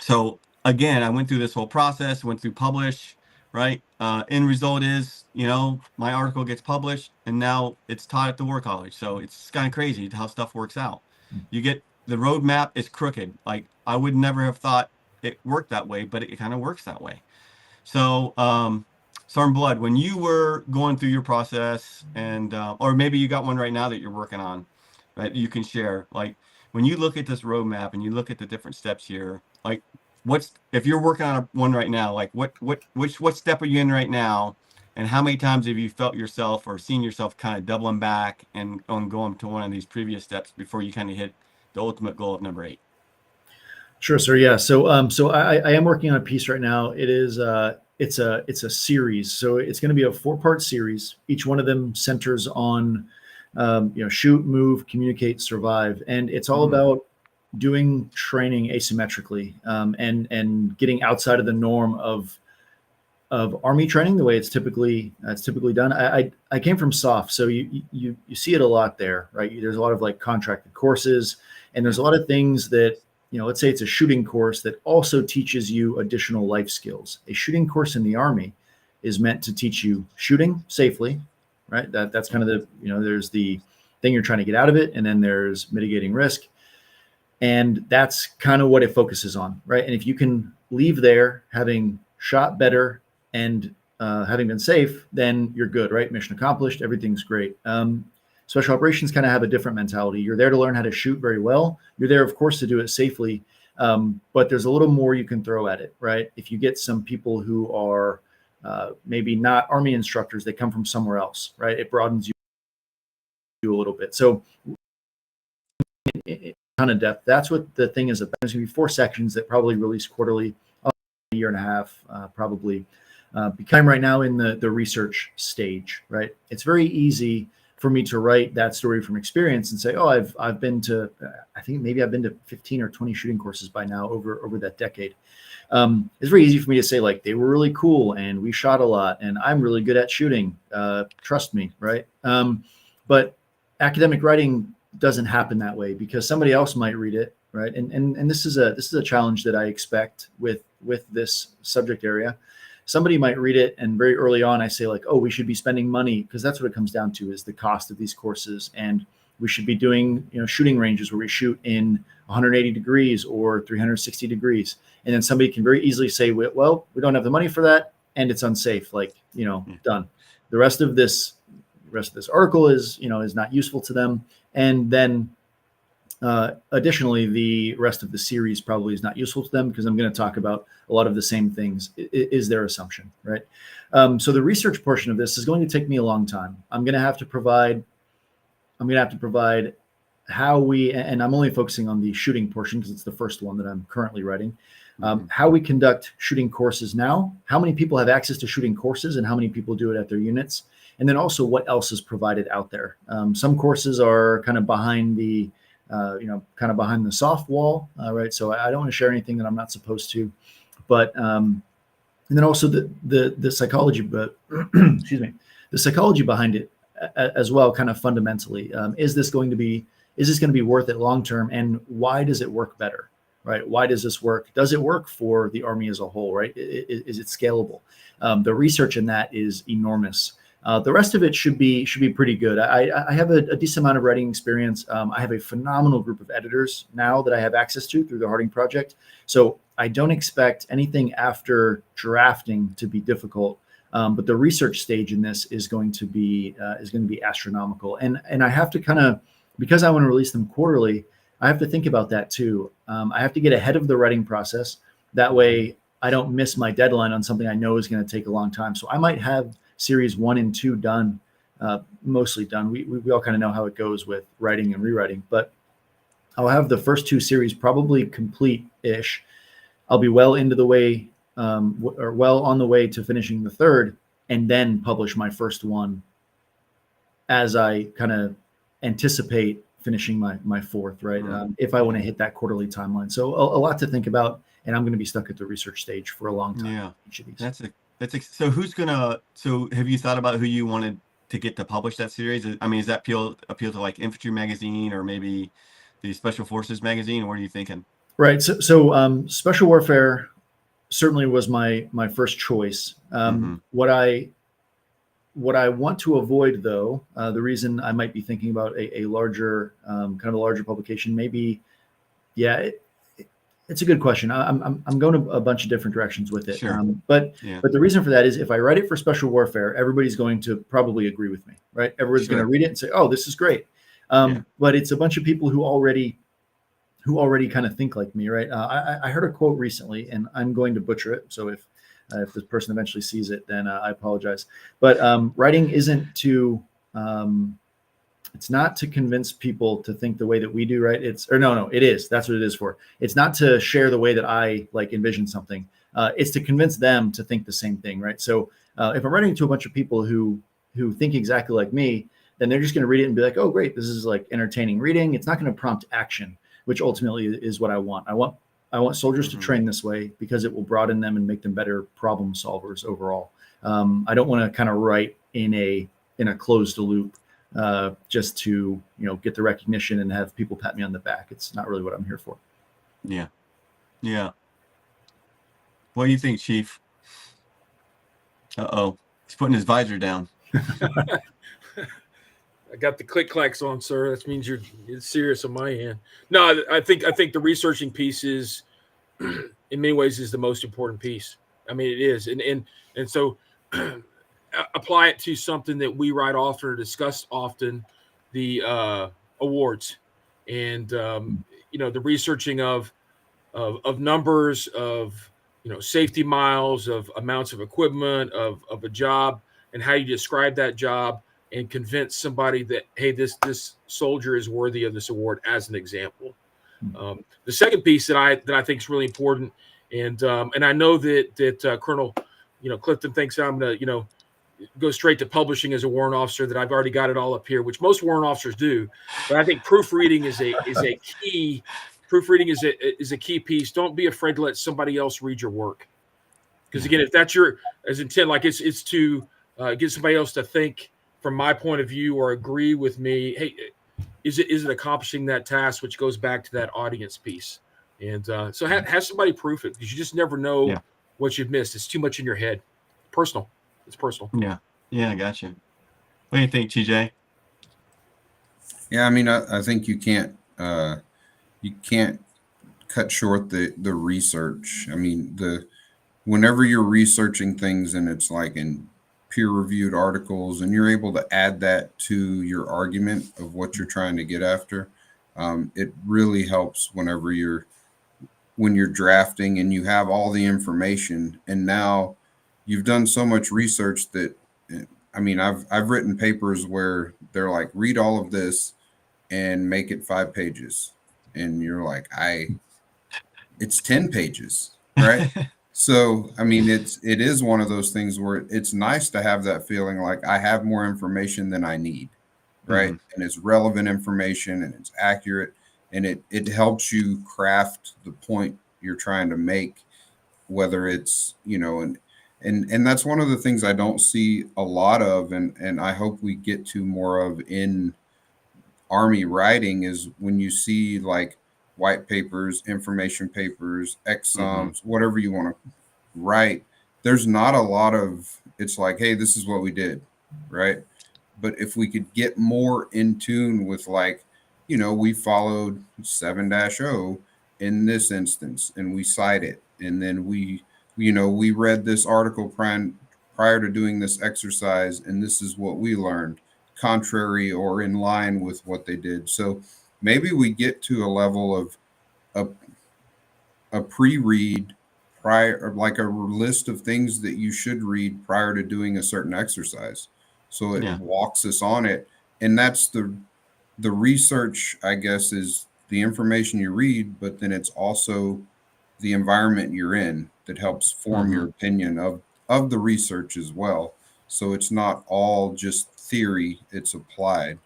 So again, I went through this whole process, went through publish, right? End result is, my article gets published and now it's taught at the War College. So it's kind of crazy how stuff works out. You get the roadmap is crooked. Like, I would never have thought it worked that way, but it kind of works that way. So, Sergeant Blood, when you were going through your process and, or maybe you got one right now that you're working on, right? You can share, like, when you look at this roadmap and you look at the different steps here, like, if you're working on one right now, like what step are you in right now, and how many times have you felt yourself or seen yourself kind of doubling back and going to one of these previous steps before you kind of hit the ultimate goal of number 8? Sure, sir. Yeah. So I am working on a piece right now. It is it's a series. So it's going to be a 4-part series. Each one of them centers on shoot, move, communicate, survive. And it's all about doing training asymmetrically and getting outside of the norm of Army training, the way it's typically done. I came from SOF, so you see it a lot there, right? There's a lot of like contracted courses, and there's a lot of things that, let's say it's a shooting course that also teaches you additional life skills. A shooting course in the Army is meant to teach you shooting safely, right? That's kind of there's the thing you're trying to get out of it, and then there's mitigating risk. And that's kind of what it focuses on, right? And if you can leave there having shot better and having been safe, then you're good, right? Mission accomplished, everything's great. Special operations kind of have a different mentality. You're there to learn how to shoot very well. You're there, of course, to do it safely, but there's a little more you can throw at it, right? If you get some people who are maybe not Army instructors, they come from somewhere else, right? It broadens you a little bit. So ton of depth. That's what the thing is about. There's going to be 4 sections that probably release quarterly, a year and a half, probably. I'm right now in the research stage, right? It's very easy for me to write that story from experience and say, oh, I've been to, I think maybe I've been to 15 or 20 shooting courses by now over that decade. It's very easy for me to say, like, they were really cool and we shot a lot and I'm really good at shooting. Trust me, right? But academic writing doesn't happen that way, because somebody else might read it, right? And this is a challenge that I expect with this subject area. Somebody might read it, and very early on I say, like, oh, we should be spending money, because that's what it comes down to, is the cost of these courses, and we should be doing, shooting ranges where we shoot in 180 degrees or 360 degrees. And then somebody can very easily say, well, we don't have the money for that, and it's unsafe. Like, done. The rest of this article is not useful to them. And then additionally, the rest of the series probably is not useful to them, because I'm going to talk about a lot of the same things, is their assumption, right? So the research portion of this is going to take me a long time. I'm going to have to provide how we, and I'm only focusing on the shooting portion because it's the first one that I'm currently writing, how we conduct shooting courses now, how many people have access to shooting courses, and how many people do it at their units. And then also what else is provided out there. Some courses are kind of behind the, behind the soft wall, right? So I don't want to share anything that I'm not supposed to. But and then also the psychology, but excuse me, the psychology behind it as well, kind of fundamentally. Is this going to be worth it long term, and why does it work better, right? Why does this work? Does it work for the Army as a whole, right? Is it scalable? The research in that is enormous. The rest of it should be pretty good. I have a decent amount of writing experience. I have a phenomenal group of editors now that I have access to through the Harding Project. So I don't expect anything after drafting to be difficult. But the research stage in this is going to be astronomical. And I have to kind of, because I want to release them quarterly, I have to think about that too. I have to get ahead of the writing process. That way I don't miss my deadline on something I know is going to take a long time. So I might have series 1 and 2 done, mostly done. We all kind of know how it goes with writing and rewriting, but I'll have the first 2 series probably complete-ish. I'll be well into the way, or well on the way to finishing the 3rd, and then publish my first one as I kind of anticipate finishing my 4th, right? If I want to hit that quarterly timeline. So a lot to think about, and I'm going to be stuck at the research stage for a long time. Yeah, each of these. So have you thought about who you wanted to get to publish that series? I mean, does that appeal to like Infantry Magazine or maybe the Special Forces Magazine? Or what are you thinking? Right. So Special Warfare certainly was my first choice. What I want to avoid, though, the reason I might be thinking about a larger kind of a larger publication, maybe, it's a good question. I'm going a bunch of different directions with it. Sure. But the reason for that is, if I write it for Special Warfare, everybody's going to probably agree with me, right? Everybody's going to read it and say, "Oh, this is great." But it's a bunch of people who already kind of think like me, right? I heard a quote recently, and I'm going to butcher it. So if this person eventually sees it, then I apologize. But writing isn't to it's not to convince people to think the way that we do, right? It is. That's what it is for. It's not to share the way that I like envision something. It's to convince them to think the same thing, right? So if I'm writing to a bunch of people who think exactly like me, then they're just going to read it and be like, "Oh, great, this is like entertaining reading." It's not going to prompt action, which ultimately is what I want. I want soldiers to train this way because it will broaden them and make them better problem solvers overall. I don't want to kind of write in a closed loop just to get the recognition and have people pat me on the back. It's not really what I'm here for. Yeah. What do you think, Chief? He's putting his visor down. I got the click clacks on, sir. That means it's serious on my end. No, I think the researching piece is, in many ways, is the most important piece. I mean, it is, and so apply it to something that we write often or discuss often, the awards, and the researching of numbers, of safety miles, of amounts of equipment, of a job, and how you describe that job and convince somebody that, hey, this soldier is worthy of this award, as an example. The second piece that I think is really important, and I know that Colonel Clifton thinks I'm gonna go straight to publishing as a warrant officer, that I've already got it all up here, which most warrant officers do. But I think proofreading is a key. Proofreading is a key piece. Don't be afraid to let somebody else read your work, because again, if that's your as intent, like it's to get somebody else to think from my point of view or agree with me. Hey, is it accomplishing that task? Which goes back to that audience piece. And so have somebody proof it, because you just never know what you've missed. It's too much in your head. Personal. It's personal. Yeah, I got you. What do you think, TJ? Yeah, I mean, I think you can't cut short the research. I mean, whenever you're researching things and it's like in peer-reviewed articles and you're able to add that to your argument of what you're trying to get after, it really helps when you're drafting and you have all the information, and now you've done so much research that, I mean, I've written papers where they're like, read all of this and make it 5 pages. And you're like, it's 10 pages, right? So, I mean, it is one of those things where it's nice to have that feeling like I have more information than I need, right? And it's relevant information and it's accurate, and it helps you craft the point you're trying to make, whether it's, and that's one of the things I don't see a lot of, and I hope we get to more of in Army writing, is when you see like white papers, information papers, exums, whatever you want to write, there's not a lot of, it's like, hey, this is what we did, right? But if we could get more in tune with, like, we followed 7-0 in this instance and we cite it, and then we read this article prior to doing this exercise, and this is what we learned, contrary or in line with what they did. So maybe we get to a level of a pre-read prior, like a list of things that you should read prior to doing a certain exercise. So it walks us on it. And that's the research, I guess, is the information you read, but then it's also the environment you're in that helps form your opinion of the research as well. So it's not all just theory, it's applied.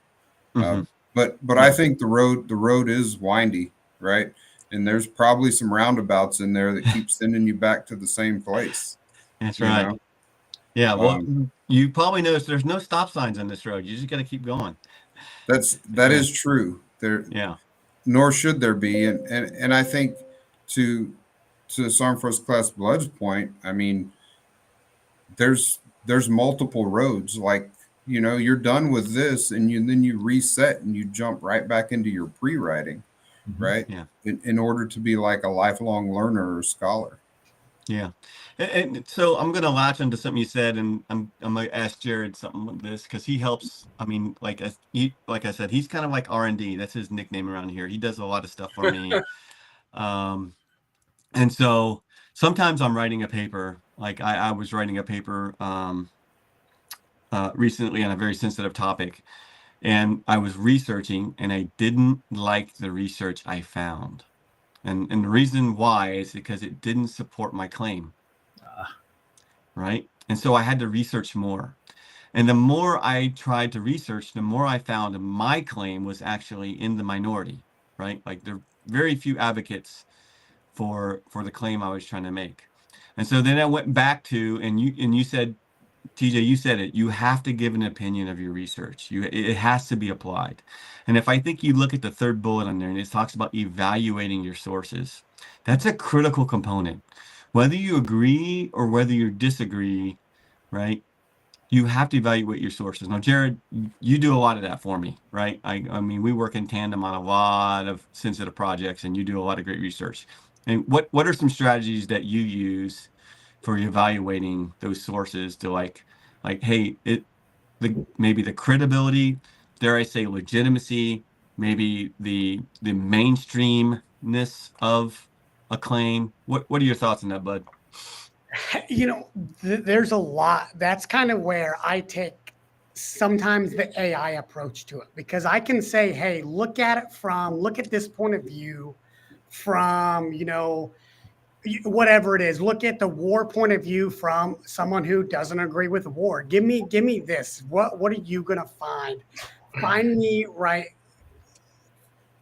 But I think the road is windy, right? And there's probably some roundabouts in there that keep sending you back to the same place. That's right. Yeah, well, you probably noticed there's no stop signs on this road. You just got to keep going. That is true. Nor should there be. And I think to Sergeant First Class Blood's point, I mean, there's multiple roads. Like, you're done with this, and then you reset and you jump right back into your pre-writing, right? Yeah. In order to be like a lifelong learner or scholar. Yeah. And so I'm going to latch onto something you said, and I'm going to ask Jared something with this, because he helps. I mean, like I said, he's kind of like R&D. That's his nickname around here. He does a lot of stuff for me. And so sometimes I'm writing a paper, like I was writing a paper recently on a very sensitive topic, and I was researching, and I didn't like the research I found. And the reason why is because it didn't support my claim. Right? And so I had to research more. And the more I tried to research, the more I found my claim was actually in the minority, right? Like there are very few advocates for the claim I was trying to make. And so then I went back to, and you said, TJ, you said it, you have to give an opinion of your research. It has to be applied. And if I think you look at the third bullet on there, and it talks about evaluating your sources, that's a critical component. Whether you agree or whether you disagree, right? You have to evaluate your sources. Now, Jared, you do a lot of that for me, right? I mean, we work in tandem on a lot of sensitive projects, and you do a lot of great research. And what are some strategies that you use for evaluating those sources to like, hey, maybe the credibility, dare I say legitimacy, maybe the mainstreamness of a claim? What are your thoughts on that, bud? There's a lot. That's kind of where I take sometimes the AI approach to it, because I can say, hey, look at this point of view from, whatever it is, look at the war point of view from someone who doesn't agree with war. Give me this. What are you going to find? Find me, right?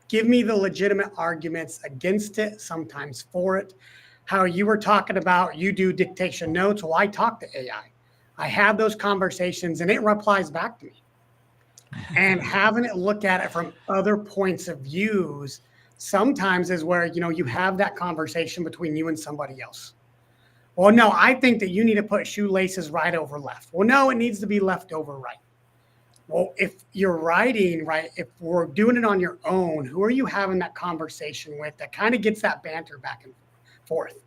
Give me the legitimate arguments against it, sometimes for it. How you were talking about, you do dictation notes. Well, I talk to AI. I have those conversations and it replies back to me. And having it look at it from other points of views sometimes is where, you have that conversation between you and somebody else. Well, no, I think that you need to put shoelaces right over left. Well, no, it needs to be left over right. Well, if you're writing, right, if we're doing it on your own, who are you having that conversation with that kind of gets that banter back and forth?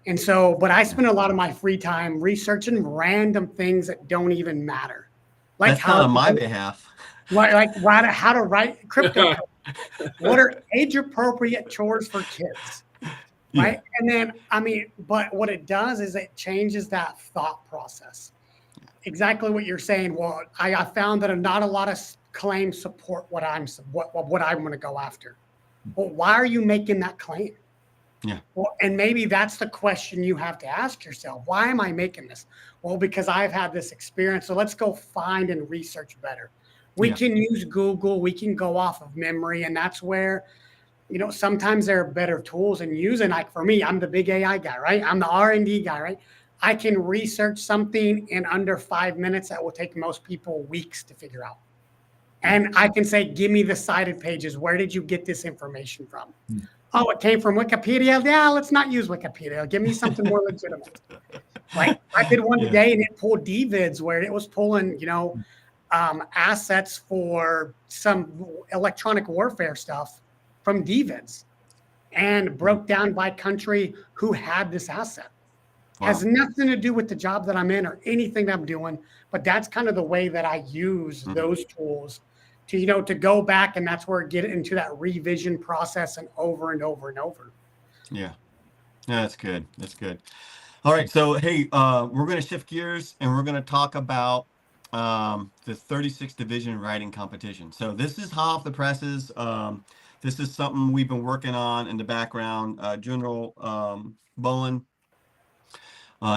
And so, but I spend a lot of my free time researching random things that don't even matter. Like that's not on my behalf. Like how to write crypto. What are age-appropriate chores for kids? Right. Yeah. And then, but what it does is it changes that thought process. Exactly what you're saying. Well, I found that not a lot of claims support what I'm going to go after. Well, why are you making that claim? Yeah. Well, and maybe that's the question you have to ask yourself. Why am I making this? Well, because I've had this experience. So let's go find and research better. We can use Google. We can go off of memory. And that's where, sometimes there are better tools and using, like for me, I'm the big AI guy, right? I'm the R&D guy, right? I can research something in under 5 minutes that will take most people weeks to figure out. And I can say, give me the cited pages. Where did you get this information from? Oh, it came from Wikipedia. Yeah, let's not use Wikipedia. Give me something more legitimate. Like I did one today and it pulled DVids where it was pulling, assets for some electronic warfare stuff from DVids and broke down by country who had this asset. Wow. Has nothing to do with the job that I'm in or anything that I'm doing, but that's kind of the way that I use those tools to, to go back, and that's where I get into that revision process and over and over and over. Yeah. Yeah, that's good. That's good. All right. So, hey, we're going to shift gears and we're going to talk about the 36th Division writing competition. So this is hot off the presses. This is something we've been working on in the background. General Bolin,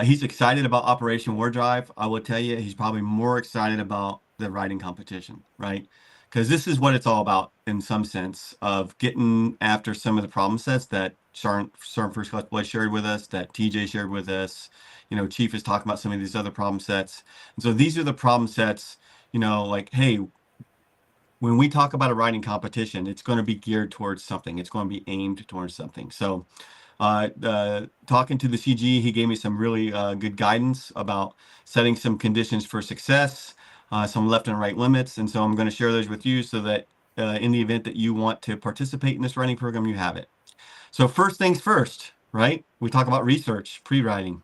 he's excited about Operation War Drive. I will tell you, he's probably more excited about the writing competition, right? Because this is what it's all about in some sense of getting after some of the problem sets that Sergeant First Class Boy shared with us, that TJ shared with us. Chief is talking about some of these other problem sets. And so these are the problem sets, like, hey, when we talk about a writing competition, it's going to be geared towards something. It's going to be aimed towards something. So talking to the CG, he gave me some really good guidance about setting some conditions for success, some left and right limits. And so I'm going to share those with you so that in the event that you want to participate in this writing program, you have it. So first things first, right? We talk about research, pre-writing.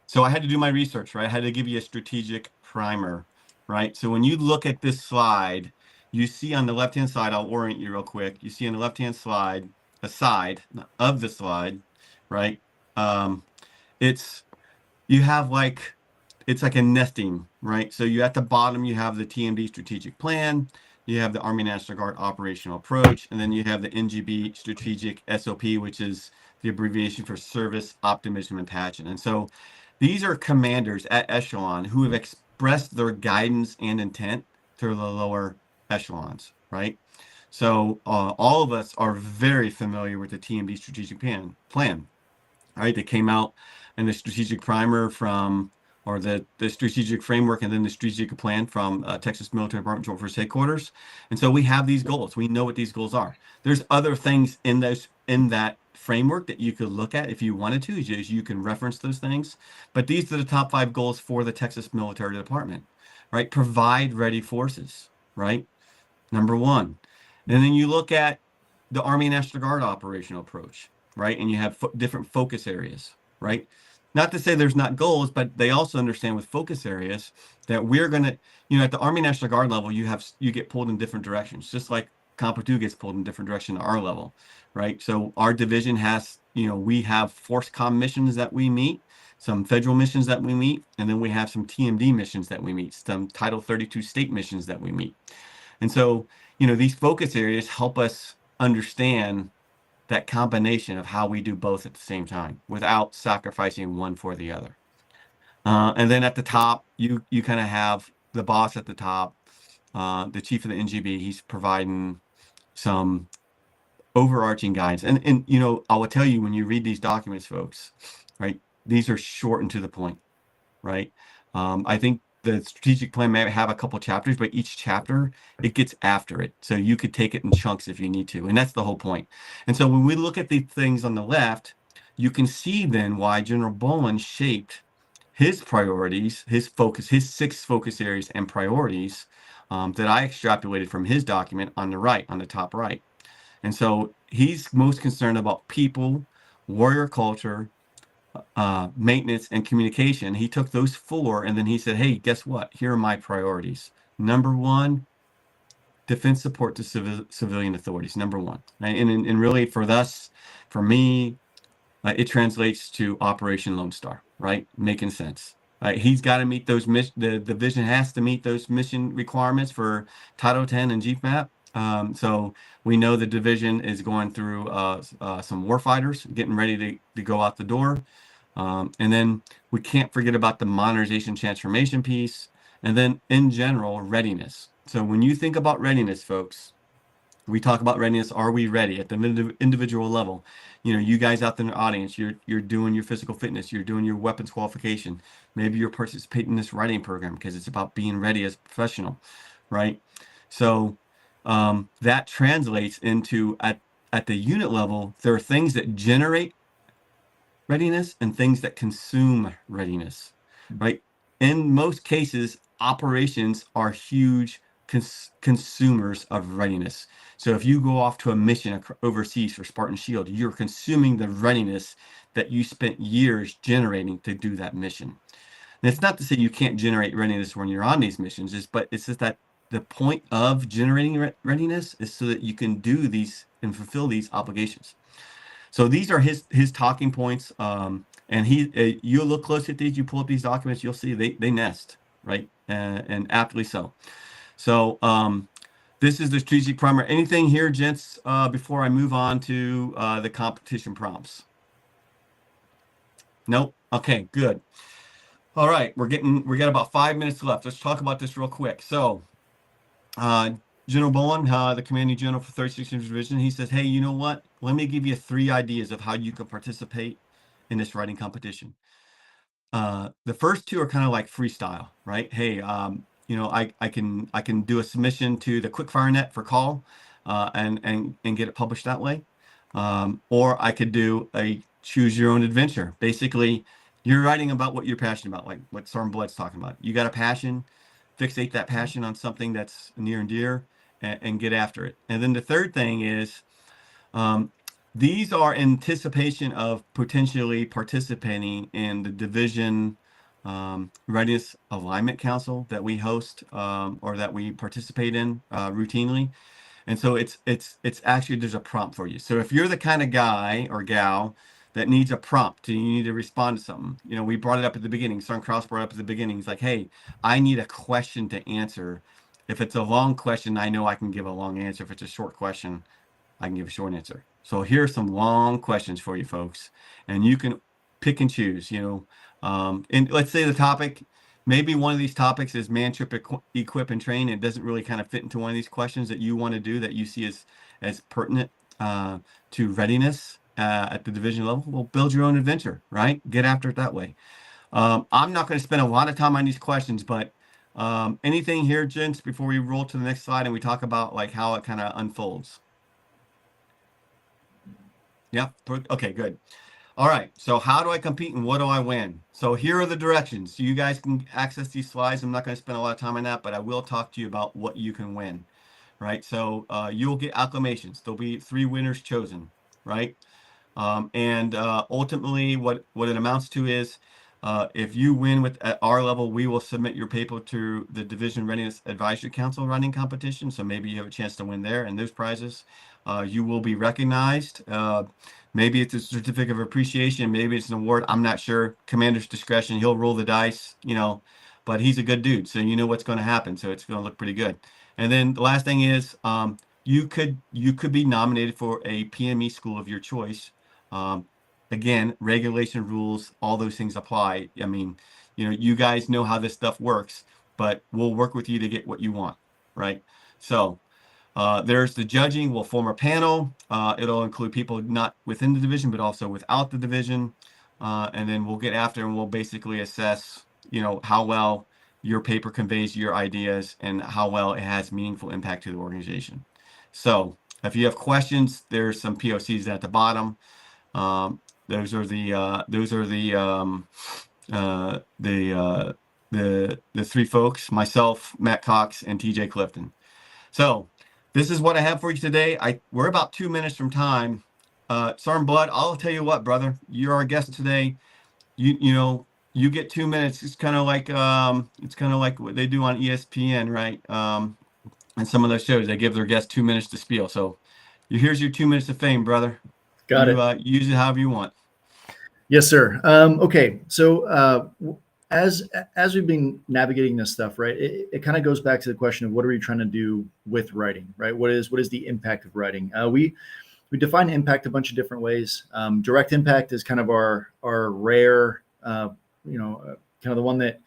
So I had to do my research, right? I had to give you a strategic primer, right? So when you look at this slide, you see on the left-hand side, I'll orient you real quick. You see on the left-hand slide, a side of the slide, right? It's like a nesting, right? So you at the bottom, you have the TMD strategic plan, you have the Army National Guard operational approach, and then you have the NGB strategic SOP, which is the abbreviation for service optimism and passion. And so these are commanders at echelon who have expressed their guidance and intent to the lower echelons, right? So all of us are very familiar with the TMD strategic plan, right? That came out in the strategic primer or the strategic framework and then the strategic plan from Texas Military Department Joint Force Headquarters. And so we have these goals. We know what these goals are. There's other things in that framework that you could look at if you wanted to. You can reference those things. But these are the top 5 goals for the Texas Military Department, right? Provide ready forces, right? Number 1. And then you look at the Army National Guard operational approach, right? And you have different focus areas, right? Not to say there's not goals, but they also understand with focus areas that we're going to, at the Army National Guard level, you get pulled in different directions, just like Compo 2 gets pulled in different direction at our level, right? So our division has, we have force comm missions that we meet, some federal missions that we meet, and then we have some TMD missions that we meet, some Title 32 state missions that we meet. And so, these focus areas help us understand that combination of how we do both at the same time without sacrificing one for the other. And then at the top, you kind of have the boss at the top, the chief of the NGB. He's providing some overarching guidance. And you know, I will tell you, when you read these documents, folks, right, these are short and to the point, right? I think the strategic plan may have a couple chapters, but each chapter, it gets after it. So you could take it in chunks if you need to. And that's the whole point. And so when we look at the things on the left, you can see then why General Bowen shaped his priorities, his focus, his 6 focus areas and priorities that I extrapolated from his document on the right, on the top right. And so he's most concerned about people, warrior culture, maintenance, and communication. He took those 4 and then he said, hey, guess what? Here are my priorities. Number 1, defense support to civilian authorities. Number 1. And really for us, for me, it translates to Operation Lone Star, right? Making sense. He's got to meet those the division has to meet those mission requirements for Title 10 and GFMAP. So we know the division is going through some warfighters getting ready to go out the door. And then we can't forget about the modernization transformation piece. And then in general, readiness. So when you think about readiness, folks, we talk about readiness. Are we ready at the individual level? You know, you guys out there in the audience, you're doing your physical fitness, you're doing your weapons qualification. Maybe you're participating in this writing program because it's about being ready as a professional, right? So that translates into at the unit level, there are things that generate readiness and things that consume readiness, right? In most cases, operations are huge consumers of readiness. So if you go off to a mission overseas for Spartan Shield, you're consuming the readiness that you spent years generating to do that mission. And it's not to say you can't generate readiness when you're on these missions, but it's just that the point of generating readiness is so that you can do these and fulfill these obligations. So these are his talking points. And you'll look closely at these, you pull up these documents, you'll see they nest, right? And aptly so. So this is the strategic primer. Anything here, gents, before I move on to the competition prompts? Nope. Okay, good. All right, we got about 5 minutes left. Let's talk about this real quick. So General Bowen, the commanding general for 36th Division, he says, hey, you know what? Let me give you 3 ideas of how you can participate in this writing competition. The first 2 are kind of like freestyle, right? Hey, you know, I can do a submission to the quickfire net for call and get it published that way. Or I could do a choose your own adventure. Basically, you're writing about what you're passionate about, like what Sergeant Blood's talking about. You got a passion, fixate that passion on something that's near and dear and get after it. And then the third thing is, these are anticipation of potentially participating in the division Readiness Alignment Council that we host or that we participate in routinely. And so it's actually, there's a prompt for you. So if you're the kind of guy or gal that needs a prompt and you need to respond to something, you know, we brought it up at the beginning. Sergeant Krause brought it up at the beginning. He's like, hey, I need a question to answer. If it's a long question, I know I can give a long answer. If it's a short question, I can give a short answer. So here are some long questions for you folks, and you can pick and choose, you know, and let's say the topic, maybe one of these topics is man, trip, equip, and train. It doesn't really kind of fit into one of these questions that you want to do that you see as pertinent to readiness at the division level. Well, build your own adventure, right? Get after it that way. I'm not going to spend a lot of time on these questions, but anything here, gents, before we roll to the next slide and we talk about like how it kind of unfolds? Yeah. Okay, good. All right. So how do I compete and what do I win? So here are the directions. So you guys can access these slides. I'm not going to spend a lot of time on that, but I will talk to you about what you can win, right? So you'll get acclamations. There'll be 3 winners chosen, right? And ultimately what it amounts to is if you win at our level, we will submit your paper to the Division Readiness Advisory Council running competition. So maybe you have a chance to win there and those prizes. You will be recognized. Maybe it's a certificate of appreciation. Maybe it's an award. I'm not sure. Commander's discretion. He'll roll the dice, you know, but he's a good dude. So you know what's going to happen. So it's going to look pretty good. And then the last thing is you could be nominated for a PME school of your choice. Again, regulation rules, all those things apply. I mean, you guys know how this stuff works, but we'll work with you to get what you want, right? So there's the judging. We'll form a panel. It'll include people not within the division, but also without the division. And then we'll get after and we'll basically assess, how well your paper conveys your ideas and how well it has meaningful impact to the organization. So if you have questions, there's some POCs at the bottom. Those are the three folks, myself, Matt Cox, and TJ Clifton. So this is what I have for you today. We're about 2 minutes from time. Sergeant Blood, I'll tell you what, brother, you're our guest today. You get 2 minutes. It's kind of like what they do on ESPN, right? And some of those shows, they give their guests 2 minutes to spiel. So here's your 2 minutes of fame, brother. Got it. Use it however you want. Yes, sir. Okay. So as we've been navigating this stuff, right, it kind of goes back to the question of what are we trying to do with writing, right? What is the impact of writing? We define impact a bunch of different ways. Direct impact is kind of our rare, kind of the one that,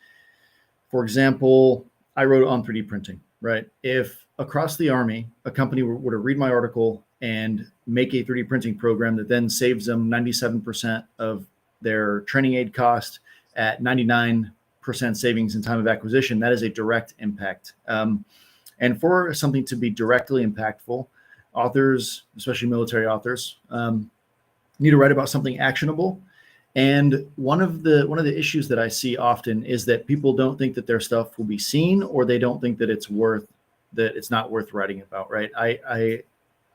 for example, I wrote on 3D printing, right? If across the Army, a company were to read my article and make a 3D printing program that then saves them 97% of their training aid cost at 99% savings in time of acquisition, that is a direct impact. And for something to be directly impactful, authors, especially military authors, need to write about something actionable. And one of the issues that I see often is that people don't think that their stuff will be seen, or they don't think that it's not worth writing about, right?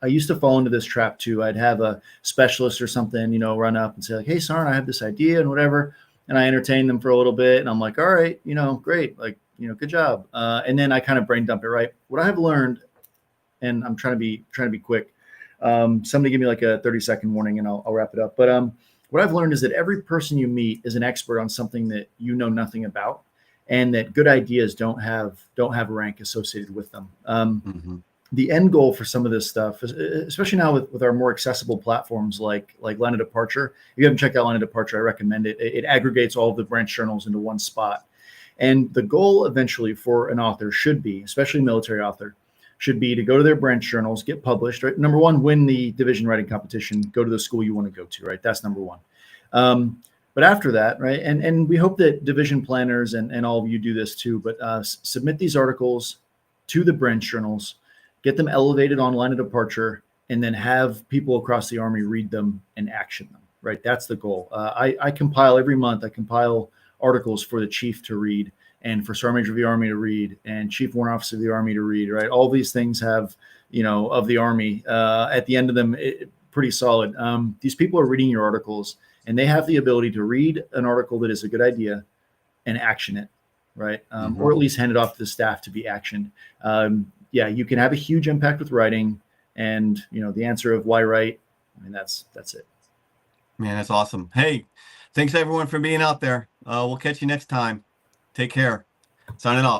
I used to fall into this trap too. I'd have a specialist or something, run up and say like, "Hey, Sergeant, I have this idea," and whatever. And I entertain them for a little bit, and I'm like, "All right, great, like, good job." And then I kind of brain dump it, right? What I have learned, and I'm trying to be quick. Somebody give me like a 30-second warning, and I'll wrap it up. But what I've learned is that every person you meet is an expert on something that you know nothing about, and that good ideas don't have rank associated with them. The end goal for some of this stuff, especially now with our more accessible platforms like Line of Departure. If you haven't checked out Line of Departure, I recommend it. It aggregates all of the branch journals into one spot. And the goal eventually for an author should be, especially a military author, should be to go to their branch journals, get published, right? Number one, win the division writing competition, go to the school you want to go to, right? That's number one. But after that, right, and we hope that division planners and all of you do this too, but submit these articles to the branch journals, get them elevated on Line of Departure, and then have people across the Army read them and action them, right? That's the goal. I compile every month, I compile articles for the chief to read and for Sergeant Major of the Army to read and Chief Warrant Officer of the Army to read, right? All these things have, of the Army at the end of them, pretty solid. These people are reading your articles, and they have the ability to read an article that is a good idea and action it, right? Or at least hand it off to the staff to be actioned. Yeah, you can have a huge impact with writing, and the answer of why write, I mean, that's it. Man, that's awesome. Hey, thanks everyone for being out there. We'll catch you next time. Take care. Signing off.